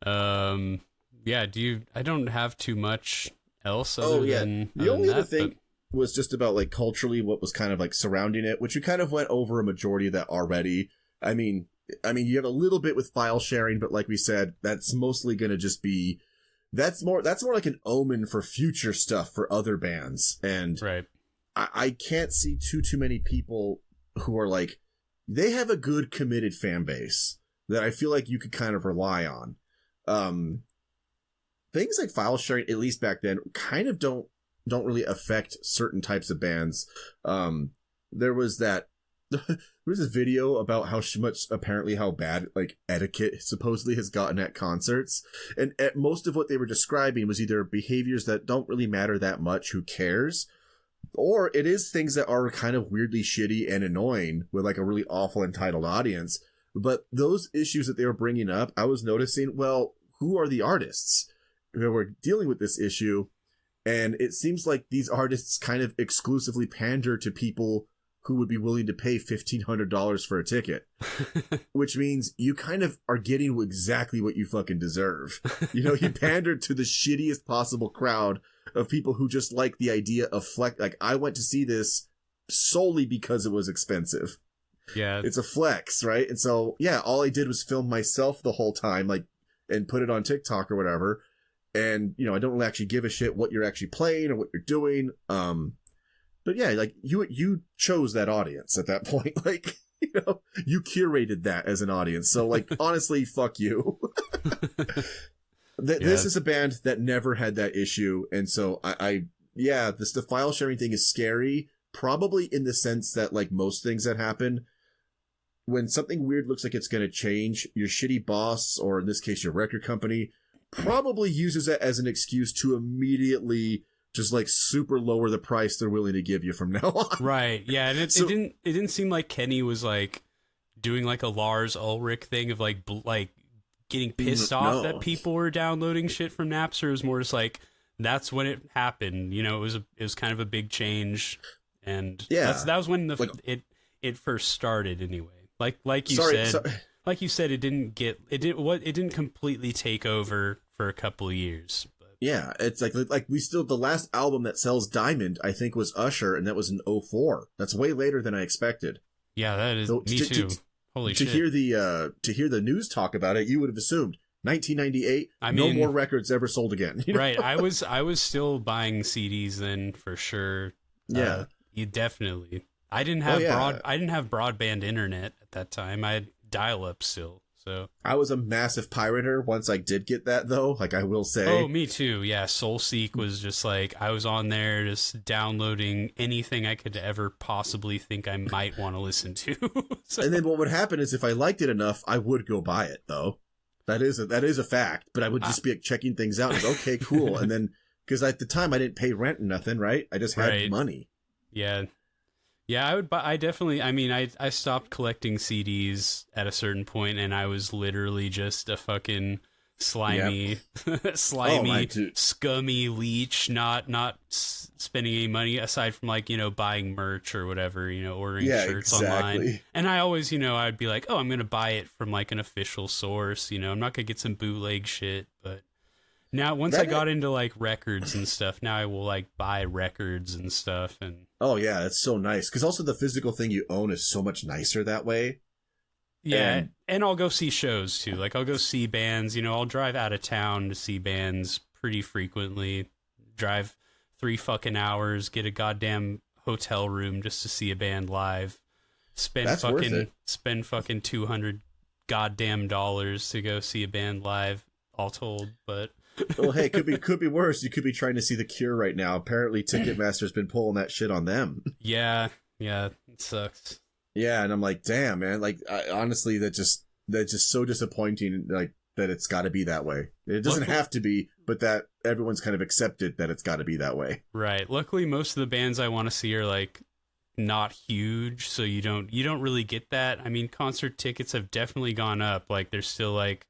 Yeah, I don't have too much else other than the only other thing was just about, like, culturally what was kind of, like, surrounding it, which we kind of went over a majority of that already. I mean, you have a little bit with file sharing, but like we said, that's mostly going to just be, that's more like an omen for future stuff for other bands. And right. I can't see too many people who are like, they have a good committed fan base that I feel like you could kind of rely on. Things like file sharing, at least back then, kind of don't really affect certain types of bands. There was this video about how bad like etiquette supposedly has gotten at concerts, and at most of what they were describing was either behaviors that don't really matter that much, who cares, or it is things that are kind of weirdly shitty and annoying with like a really awful entitled audience. But those issues that they were bringing up, I was noticing, well, who are the artists who were dealing with this issue? And it seems like these artists kind of exclusively pander to people who would be willing to pay $1,500 for a ticket, which means you kind of are getting exactly what you fucking deserve. You know, you pandered to the shittiest possible crowd of people who just like the idea of flex. Like, I went to see this solely because it was expensive. Yeah. It's a flex, right? And so, yeah, all I did was film myself the whole time, like, and put it on TikTok or whatever. And, you know, I don't really actually give a shit what you're actually playing or what you're doing. But yeah, like, you chose that audience at that point. Like, you know, you curated that as an audience. So, like, honestly, fuck you. This is a band that never had that issue. And so the file sharing thing is scary, probably in the sense that, like most things that happen, when something weird looks like it's going to change, your shitty boss, or in this case, your record company, probably uses it as an excuse to immediately just like super lower the price they're willing to give you from now on. Right. Yeah. And it didn't seem like Kenny was like doing like a Lars Ulrich thing of like getting pissed off that people were downloading shit from Napster. It was more just like, that's when it happened. You know, it was kind of a big change. And that was when it first started anyway. Like you said, it didn't completely take over for a couple of years. Yeah, it's like the last album that sells Diamond, I think, was Usher, and that was in 2004. That's way later than I expected. Yeah, that is me too. Holy shit. To hear the news talk about it, you would have assumed 1998, no more records ever sold again. You know? Right. I was still buying CDs then for sure. Yeah. You definitely. I didn't have broadband internet at that time. I had dial-up still. So I was a massive pirater once I did get that, though, like I will say. Oh, me too. Yeah, SoulSeek was just like, I was on there just downloading anything I could ever possibly think I might want to listen to. So. And then what would happen is if I liked it enough, I would go buy it, though. That is a fact. But I would just be like, checking things out. And okay, cool. And then, because at the time I didn't pay rent or nothing, right? I just had money. Yeah. Yeah, I would buy. I stopped collecting CDs at a certain point, and I was literally just a fucking slimy, scummy leech, not spending any money aside from like, you know, buying merch or whatever, you know, ordering shirts online. And I always, you know, I'd be like, oh, I'm going to buy it from like an official source. You know, I'm not going to get some bootleg shit, but now, once I got into like records and stuff, now I will like buy records and stuff. And oh yeah, that's so nice. Because also the physical thing you own is so much nicer that way. Yeah, and I'll go see shows too. Like I'll go see bands. You know, I'll drive out of town to see bands pretty frequently. Drive 3 fucking hours, get a goddamn hotel room just to see a band live. Spend fucking $200 goddamn dollars to go see a band live. All told, but. Well, hey, could be worse. You could be trying to see The Cure right now. Apparently, Ticketmaster's been pulling that shit on them. Yeah, it sucks. Yeah, and I'm like, damn, man. Like, honestly, that's just so disappointing. Like that, it's got to be that way. It doesn't have to be, but that everyone's kind of accepted that it's got to be that way. Right. Luckily, most of the bands I want to see are like not huge, so you don't really get that. I mean, concert tickets have definitely gone up. Like, they're still like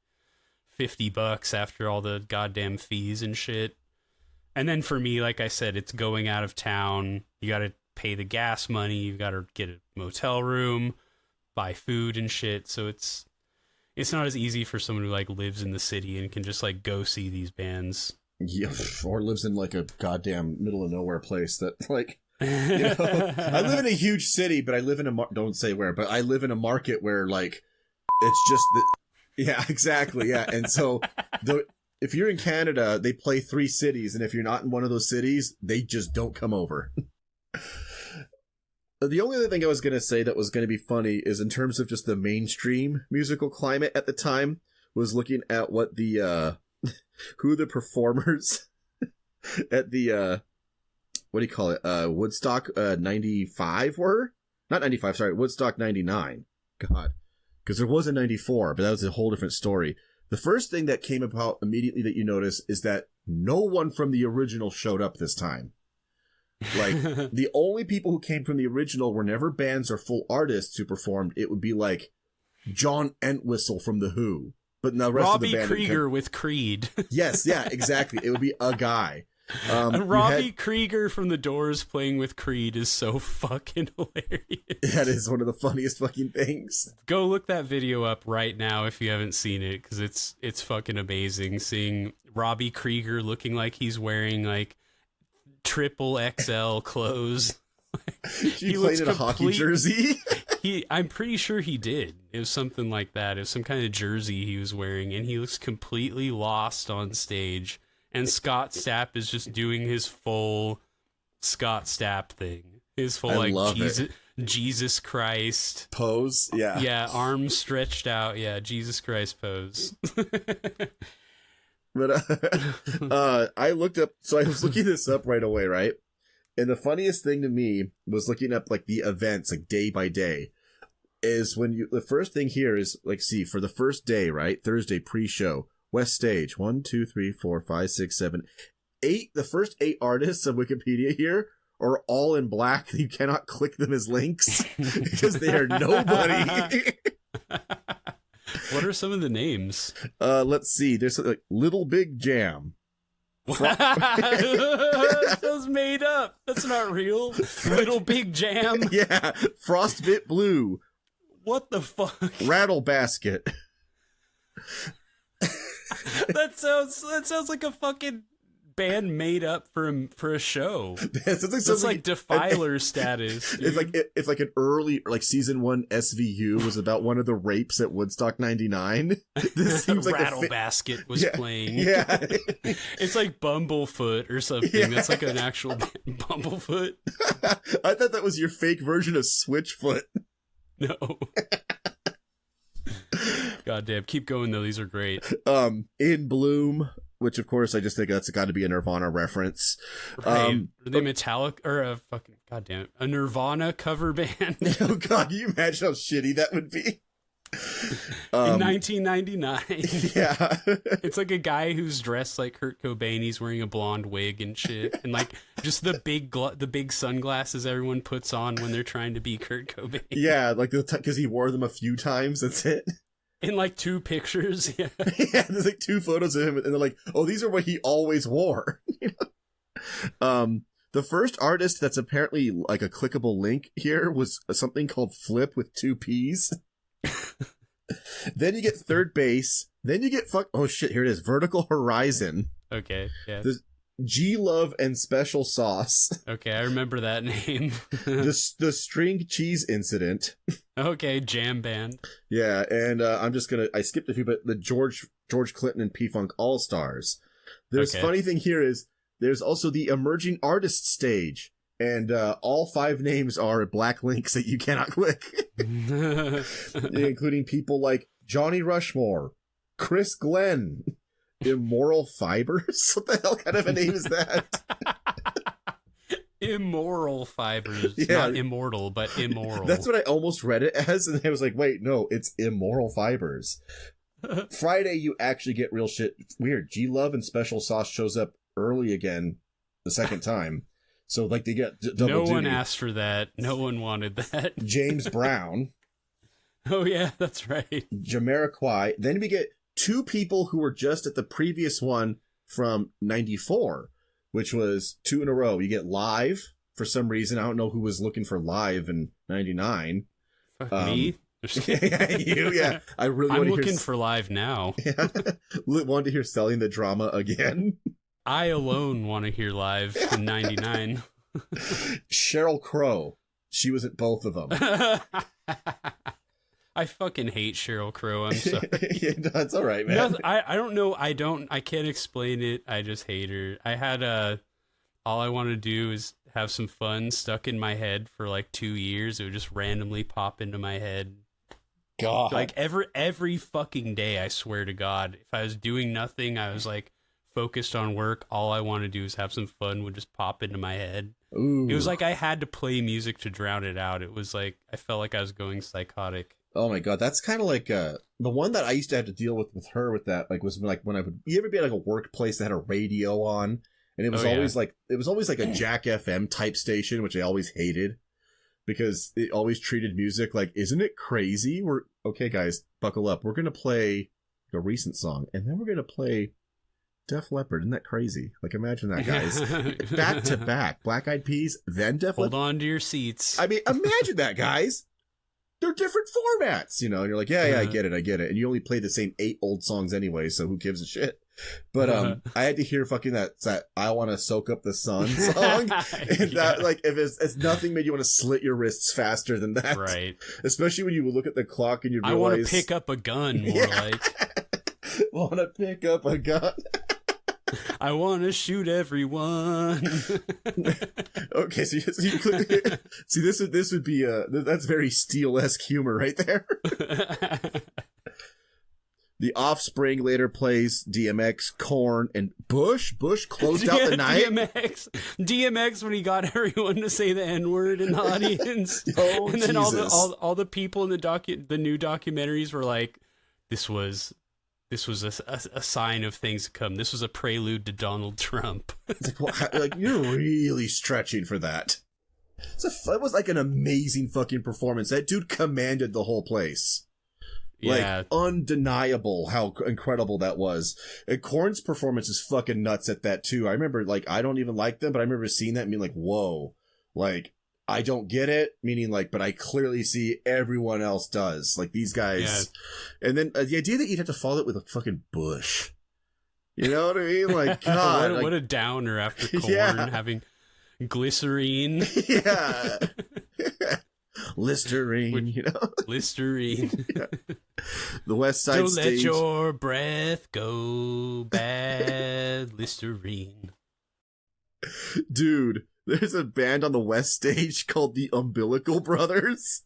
$50 after all the goddamn fees and shit. And then for me, like I said, it's going out of town. You got to pay the gas money. You got to get a motel room, buy food and shit. So it's not as easy for someone who like lives in the city and can just like go see these bands. Yeah, or lives in like a goddamn middle of nowhere place that like, you know, I live in a huge city, but I live in don't say where, but I live in a market where like it's just yeah, exactly. Yeah. And so if you're in Canada, they play 3 cities. And if you're not in one of those cities, they just don't come over. The only other thing I was going to say that was going to be funny is in terms of just the mainstream musical climate at the time was looking at what the, who the performers at the, what do you call it? Woodstock, 95 were? Not 95, sorry, Woodstock 99. God. Because there was a 94, but that was a whole different story. The first thing that came about immediately that you notice is that no one from the original showed up this time. Like, the only people who came from the original were never bands or full artists who performed. It would be like John Entwistle from The Who. But the rest Robbie of the band... Krieger with Creed. Yes, yeah, exactly. It would be a guy. And Robbie Krieger from The Doors playing with Creed is so fucking hilarious. That is one of the funniest fucking things. Go look that video up right now if you haven't seen it, because it's fucking amazing seeing Robbie Krieger looking like he's wearing like triple XL clothes. He played in a hockey jersey. I'm pretty sure he did. It was something like that. It was some kind of jersey he was wearing, and he looks completely lost on stage. And Scott Stapp is just doing his full Scott Stapp thing. His full, like, Jesus Christ pose. Yeah. Yeah, arms stretched out. Yeah, Jesus Christ pose. But I looked up, so I was looking this up right away, right? And the funniest thing to me was looking up, like, the events, like, day by day. Is when the first thing here is, like, see, for the first day, right? Thursday pre-show. West Stage, 1, 2, 3, 4, 5, 6, 7, 8. The first 8 artists of Wikipedia here are all in black. You cannot click them as links because they are nobody. What are some of the names? Let's see. There's like Little Big Jam. That was made up. That's not real. Little Big Jam. Yeah. Frostbit Blue. What the fuck? Rattle Basket. That sounds like a fucking band made up for a show. It's like Defiler status. Dude. It's like an early, like season 1 SVU was about one of the rapes at Woodstock 99. This seems like Rattle Basket was playing. Yeah, it's like Bumblefoot or something. Yeah. That's like an actual band, Bumblefoot. I thought that was your fake version of Switchfoot. No. God damn, keep going though. These are great. In Bloom, which of course I just think that's got to be a Nirvana reference. Right. Are they Metallic or a fucking goddamn a Nirvana cover band? Oh god, can you imagine how shitty that would be? In 1999. Yeah. It's like a guy who's dressed like Kurt Cobain. He's wearing a blonde wig and shit, and like just the big sunglasses everyone puts on when they're trying to be Kurt Cobain. Yeah, like because he wore them a few times. That's it. In like 2 pictures, yeah. Yeah, there's like 2 photos of him, and they're like, "Oh, these are what he always wore." You know? The first artist that's apparently like a clickable link here was something called Flip with 2 P's. Then you get Third Base. Then you get oh shit, here it is. Vertical Horizon. Okay, yeah. There's G Love and Special Sauce. Okay, I remember that name. the String Cheese Incident. Okay, jam band. Yeah, and I skipped a few, but the George Clinton and P-Funk All-Stars. There's funny thing here is there's also the Emerging Artist stage, and all 5 names are black links that you cannot click. Including people like Johnny Rushmore, Chris Glenn, Immoral Fibers? What the hell kind of a name is that? Immoral Fibers. Yeah. Not immortal, but immoral. That's what I almost read it as, and I was like, wait, no, it's Immoral Fibers. Friday, you actually get real shit. Weird. G-Love and Special Sauce shows up early again the second time. So, like, they get double No duty. one asked for that. No one wanted that. James Brown. Oh, yeah, that's right. Jamiroquai. Then we get 2 people who were just at the previous one from 94, which was 2 in a row. You get Live, for some reason. I don't know who was looking for Live in 99. Fuck me? Yeah, you, yeah. I really I'm looking for Live now. Yeah. Wanted to hear Selling the Drama again. I alone want to hear Live in 99. Sheryl Crow. She was at both of them. I fucking hate Sheryl Crow. I'm sorry. Yeah, that's all right, man. I don't know. I can't explain it. I just hate her. I had all I want to do is Have Some Fun stuck in my head for like 2 years. It would just randomly pop into my head. God. Like every fucking day, I swear to God. If I was doing nothing, I was like focused on work, all I want to do is have some fun would just pop into my head. Ooh. It was like I had to play music to drown it out. It was like I felt like I was going psychotic. Oh my God, that's kind of like the one that I used to have to deal with her with that, like, was like when I would, you ever be at like a workplace that had a radio on, and it was always like a Jack FM type station, which I always hated because it always treated music like, isn't it crazy? We're okay, guys, buckle up. We're gonna play a recent song, and then we're gonna play Def Leppard. Isn't that crazy? Like, imagine that, guys. Back to back, Black Eyed Peas, then Def Leppard. Hold on to your seats. I mean, imagine that, guys. They're different formats, you know, and you're like, yeah, I get it. And you only play the same 8 old songs anyway, so who gives a shit? But I had to hear fucking that I Want to Soak Up the Sun song. And that, like, if it's nothing made you want to slit your wrists faster than that. Right. Especially when you look at the clock and you realize... I want to pick up a gun, more like. Want to pick up a gun. I want to shoot everyone. Okay, so see, this would be that's very Steel-esque humor right there. The Offspring later plays DMX, Korn, and Bush. Bush closed out the night. DMX when he got everyone to say the N-word in the audience. Oh, and then Jesus. all the people in the new documentaries were like, this was a sign of things to come. This was a prelude to Donald Trump. It's like you're really stretching for that. That was like an amazing fucking performance. That dude commanded the whole place. Yeah. Like, undeniable how incredible that was. And Korn's performance is fucking nuts at that too. I remember, like, I don't even like them, but I remember seeing that and being like, whoa. Like, I don't get it, meaning like, but I clearly see everyone else does. Like, these guys. Yeah. And then the idea that you'd have to follow it with a fucking Bush. You know what I mean? Like, God. what a downer after Korn having glycerine. Yeah. Listerine, you know? Listerine. Yeah. The West Side Don't Stage. let your breath go bad, Listerine. Dude, there's a band on the West Stage called the Umbilical Brothers.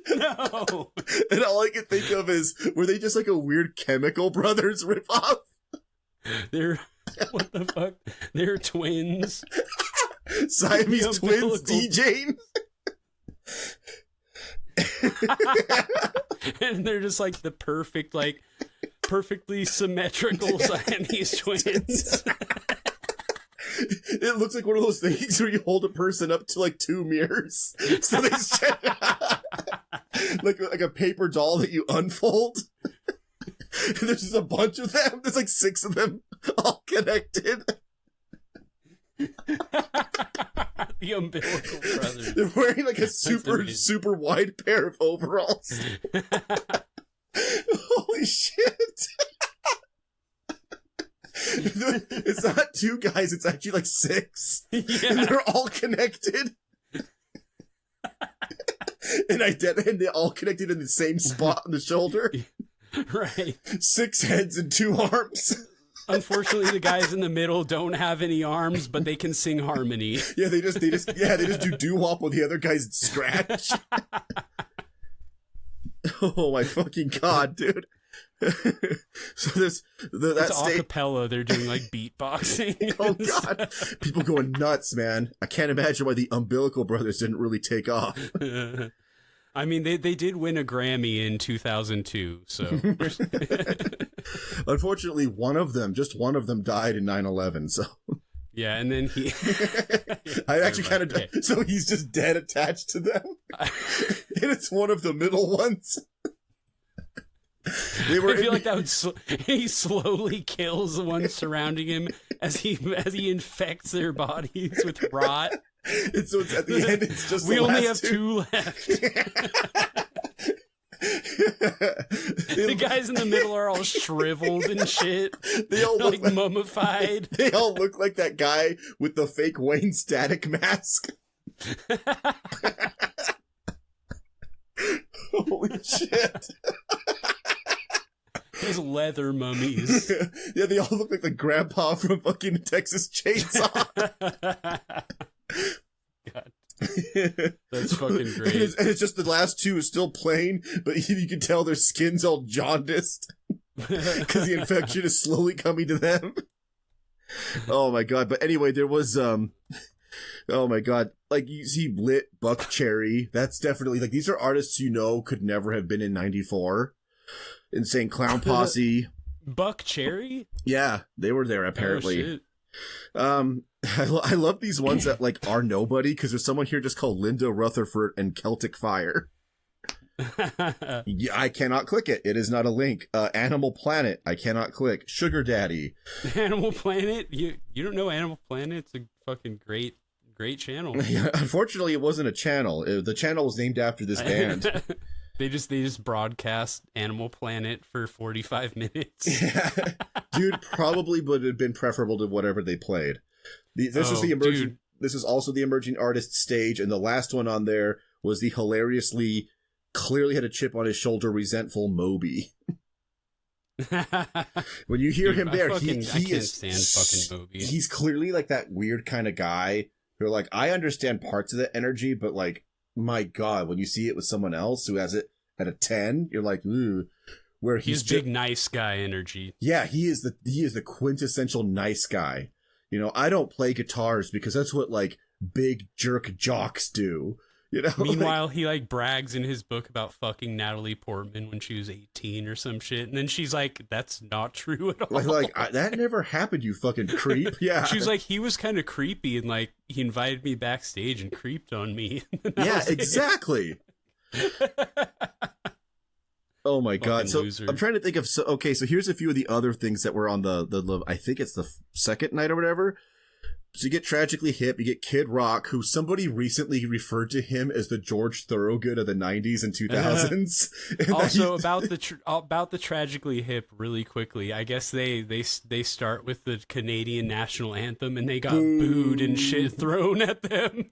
No. And all I can think of is, were they just like a weird Chemical Brothers ripoff? What the fuck? They're twins. Siamese twins DJing. And they're just like the perfect, like, perfectly symmetrical Siamese twins. It looks like one of those things where you hold a person up to like 2 mirrors. So they like a paper doll that you unfold. And there's just a bunch of them. There's like 6 of them all connected. The Umbilical Brothers. They're wearing like a super wide pair of overalls. Holy shit. It's not 2 guys, it's actually like 6. Yeah. And they're all connected. And they're all connected in the same spot on the shoulder. Right. 6 heads and 2 arms. Unfortunately, the guys in the middle don't have any arms, but they can sing harmony. Yeah, they just do doo-wop while the other guys scratch. Oh my fucking God, dude. So that's acapella. They're doing like beatboxing. Oh God, people going nuts, man. I can't imagine why the Umbilical Brothers didn't really take off. I mean, they did win a Grammy in 2002, so. Unfortunately, just one of them died in 9/11, so. Yeah, and then he... I actually kind of... Okay. So he's just dead attached to them? And it's one of the middle ones? I feel like that would... He slowly kills the ones surrounding him as he infects their bodies with rot. And so it's at the end, it's just we only have 2 left. The guys in the middle are all shriveled and shit. They all look like mummified. They all look like that guy with the fake Wayne Static mask. Holy shit. Those leather mummies. Yeah, they all look like the grandpa from fucking Texas Chainsaw. God. That's fucking great. And it's just the last two is still plain, but you can tell their skin's all jaundiced because the infection is slowly coming to them. Oh my god. But anyway, there was oh my god, like you see Lit, Buck Cherry, that's definitely like, these are artists could never have been in 94. Insane Clown Posse. Buck Cherry? Yeah, they were there apparently. Oh, shit. I love these ones that like are nobody, because there's someone here just called Linda Rutherford and Celtic Fire. Yeah, I cannot click it. It is not a link. Animal Planet, I cannot click. Sugar Daddy. Animal Planet? You don't know Animal Planet? It's a fucking great channel. Yeah, unfortunately, it wasn't a channel. The channel was named after this band. They just broadcast Animal Planet for 45 minutes. Yeah. Dude, probably would have been preferable to whatever they played. This was the emerging. Dude. This is also the emerging artist stage, and the last one on there was the hilariously, clearly had a chip on his shoulder, resentful Moby. When you hear him there, he can't stand fucking Moby. He's clearly like that weird kind of guy who, like, I understand parts of the energy, but like, my god, when you see it with someone else who has it at a 10, you're like, ooh. Where he's big nice guy energy. Yeah, he is the quintessential nice guy. You know, I don't play guitars because that's what like big jerk jocks do. You know. Meanwhile, he like brags in his book about fucking Natalie Portman when she was 18 or some shit, and then she's like, "That's not true at all." That never happened, you fucking creep. Yeah. She was like, he was kind of creepy, and like he invited me backstage and creeped on me. Yeah, exactly. Oh my god! So loser. I'm trying to think of. So here's a few of the other things that were on the I think it's the second night or whatever. So you get Tragically Hip, you get Kid Rock, who somebody recently referred to him as the George Thorogood of the 90s and 2000s. Also, about the Tragically Hip, really quickly, I guess they start with the Canadian national anthem, and they got booed and shit thrown at them.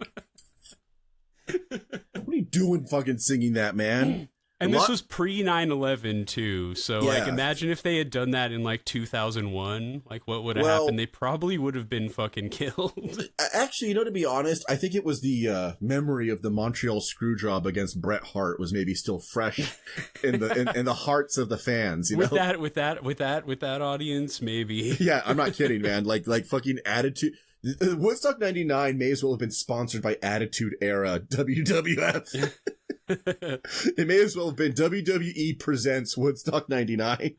What are you doing fucking singing that, man? And this was pre 9/11 too, so like imagine if they had done that in like 2001, like what would have happened? They probably would have been fucking killed. Actually, to be honest, I think it was the memory of the Montreal Screwjob against Bret Hart was maybe still fresh in the hearts of the fans. With that audience, maybe. Yeah, I'm not kidding, man. Like fucking Attitude. Woodstock 99 may as well have been sponsored by Attitude Era WWF. It may as well have been WWE presents Woodstock 99.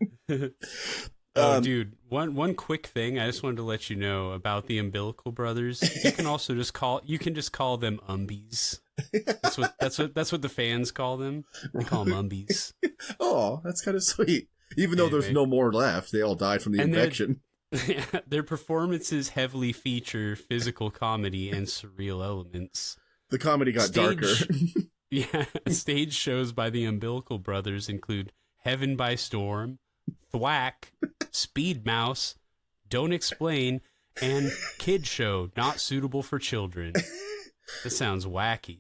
Dude, one quick thing I just wanted to let you know about the Umbilical Brothers. You can also just call them Umbies. That's what the fans call them. They call them Umbies. Oh, that's kind of sweet. Even though there's no more left, they all died from the infection. Their performances heavily feature physical comedy and surreal elements. The comedy got darker. Yeah, stage shows by the Umbilical Brothers include Heaven by Storm, Thwack, Speed Mouse, Don't Explain, and Kid Show, not suitable for children. This sounds wacky.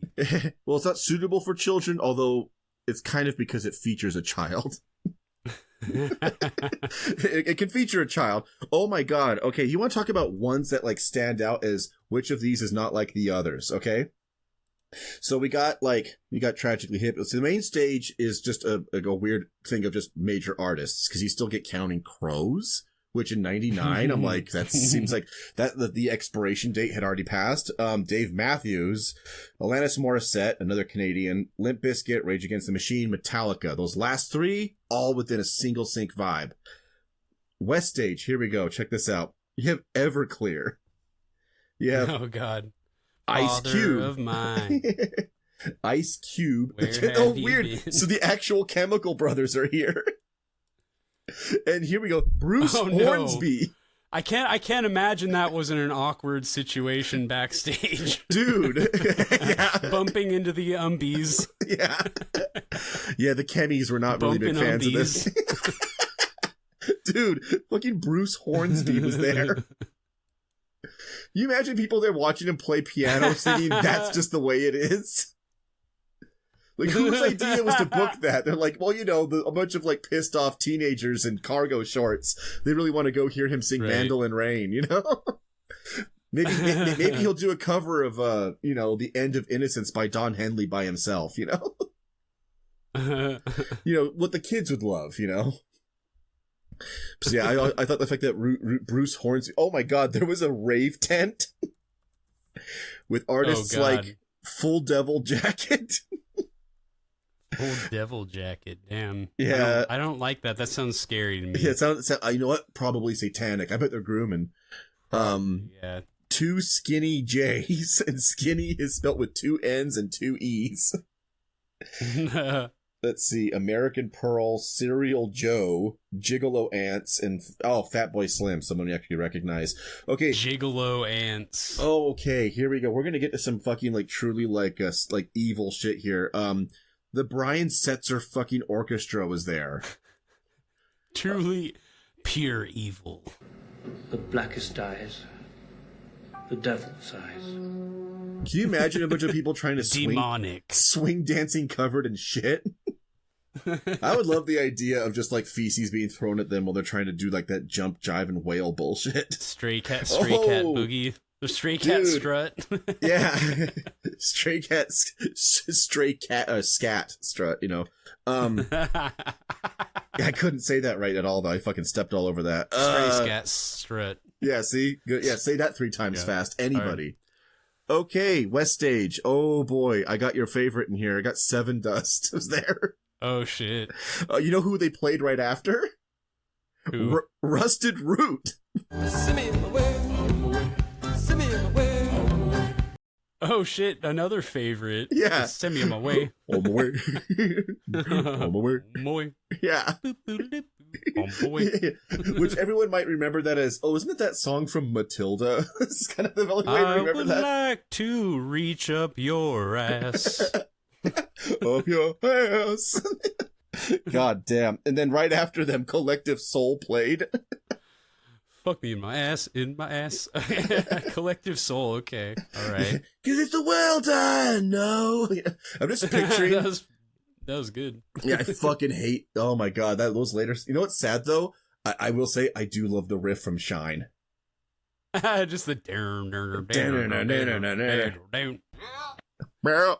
Well, it's not suitable for children, although it's kind of because it features a child. It can feature a child. Oh my god. Okay, you want to talk about ones that like stand out as which of these is not like the others, okay? So we got Tragically Hip. So the main stage is just a weird thing of just major artists, because you still get Counting Crows, which in 99, I'm like, that seems like the expiration date had already passed. Dave Matthews, Alanis Morissette, another Canadian, Limp Bizkit, Rage Against the Machine, Metallica. Those last three, all within a single sync vibe. West Stage, here we go. Check this out. You have Everclear. You have oh god, Ice Cube of mine. Ice Cube. Where weird. Been? So the actual Chemical Brothers are here. And here we go. Bruce Hornsby. No. I can't imagine that wasn't an awkward situation backstage. Dude. Yeah. Bumping into the Umbies. Yeah. Yeah, the Chemies were not really big fans of this. Dude, fucking Bruce Hornsby was there. You imagine people there watching him play piano, singing That's Just the Way It Is? Like, whose idea was to book that? They're like, well, a bunch of like pissed off teenagers in cargo shorts. They really want to go hear him sing Mandolin Rain, Maybe he'll do a cover of The End of Innocence by Don Henley by himself, what the kids would love, So yeah, I thought the fact that Bruce Hornsby, oh my god, there was a rave tent with artists like Full Devil Jacket. Full Devil Jacket, damn. Yeah. I don't like that. That sounds scary to me. Yeah, it sounds you know what? Probably satanic. I bet they're grooming. Yeah. 2 Skinny J's, and skinny is spelt with 2 N's and 2 E's. Let's see, American Pearl, Serial Joe, Gigolo Ants, and Fatboy Slim, someone you actually recognize. Okay. Gigolo Ants. Oh, okay, here we go. We're gonna get to some fucking, truly, evil shit here. The Brian Setzer fucking orchestra was there. Truly pure evil. The blackest eyes. The devil's eyes. Can you imagine a bunch of people trying to swing dancing covered in shit? I would love the idea of just feces being thrown at them while they're trying to do that jump, jive, and wail bullshit. Stray cat boogie. The stray cat strut. Yeah. Stray cat scat strut, I couldn't say that right at all, though. I fucking stepped all over that. Stray scat strut. Yeah, see? Good. Yeah, say that 3 times fast. Anybody. Right. Okay, West Stage. Oh, boy. I got your favorite in here. I got Seven Dust was there. Oh, shit. You know who they played right after? Who? Rusted Root. Oh, shit. Another favorite. Yeah. Send me on my way. On my way. On my way. Boy. Yeah. Which everyone might remember that as, isn't it that song from Matilda? It's kind of the only way to remember that. I would like to reach up your ass. Up your ass. God damn. And then right after them, Collective Soul played. Fuck me in my ass. Collective Soul, okay. All right. Because it's the world I know. I'm just picturing... That was good. Yeah, I fucking hate... Oh my god, those later... You know what's sad, though? I will say, I do love the riff from Shine. Just the...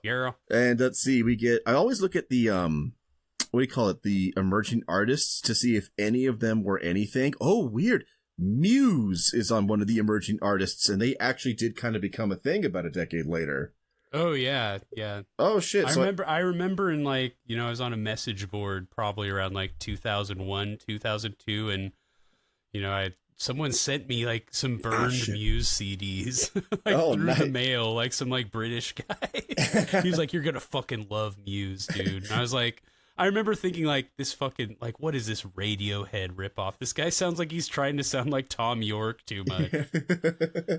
Yeah. And let's see, we get... I always look at the... what do you call it? The emerging artists to see if any of them were anything. Oh, weird. Muse is on one of the emerging artists, and they actually did kind of become a thing about a decade later. Oh, yeah. Oh, shit. I remember in I was on a message board probably around 2001, 2002, and, someone sent me some burned Muse CDs through the mail, some British guy. He was like, "You're gonna fucking love Muse, dude." And I was like, I remember thinking this fucking what is this Radiohead ripoff? This guy sounds like he's trying to sound like Tom York too much.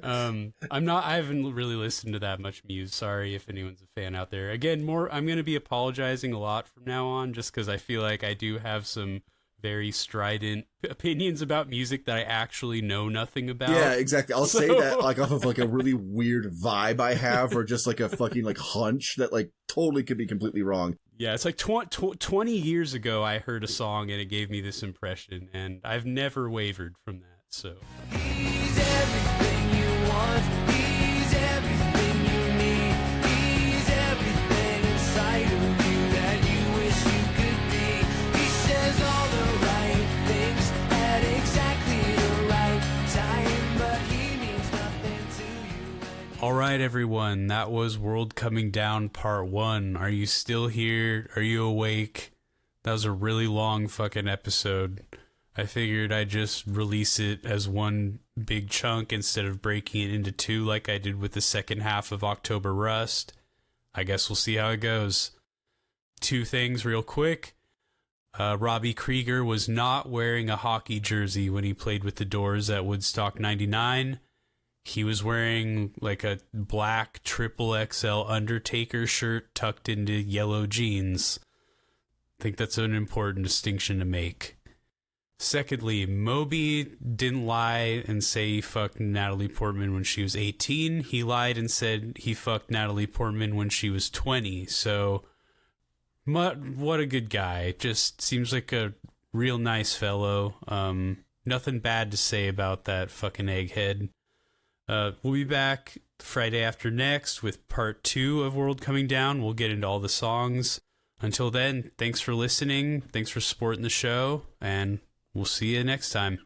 I haven't really listened to that much Muse. Sorry if anyone's a fan out there. Again, I'm going to be apologizing a lot from now on just because I feel like I do have some very strident opinions about music that I actually know nothing about. Yeah, exactly. I'll say that off of a really weird vibe I have, or just a fucking hunch that totally could be completely wrong. Yeah, it's 20 years ago I heard a song and it gave me this impression, and I've never wavered from that, so. He's everything you want, he's everything you need, he's everything inside of you that you wish you could be. He says all the right things at exactly the right time, but he means nothing to you. All right, everyone, that was World Coming Down Part 1. Are you still here? Are you awake? That was a really long fucking episode. I figured I'd just release it as one big chunk instead of breaking it into 2 like I did with the second half of October Rust. I guess we'll see how it goes. 2 things real quick. Robbie Krieger was not wearing a hockey jersey when he played with the Doors at Woodstock 99. He was wearing a black XXL Undertaker shirt tucked into yellow jeans. I think that's an important distinction to make. Secondly, Moby didn't lie and say he fucked Natalie Portman when she was 18. He lied and said he fucked Natalie Portman when she was 20. So What a good guy. Just seems like a real nice fellow. Nothing bad to say about that fucking egghead. We'll be back Friday after next with part 2 of World Coming Down. We'll get into all the songs. Until then, thanks for listening. Thanks for supporting the show. And we'll see you next time.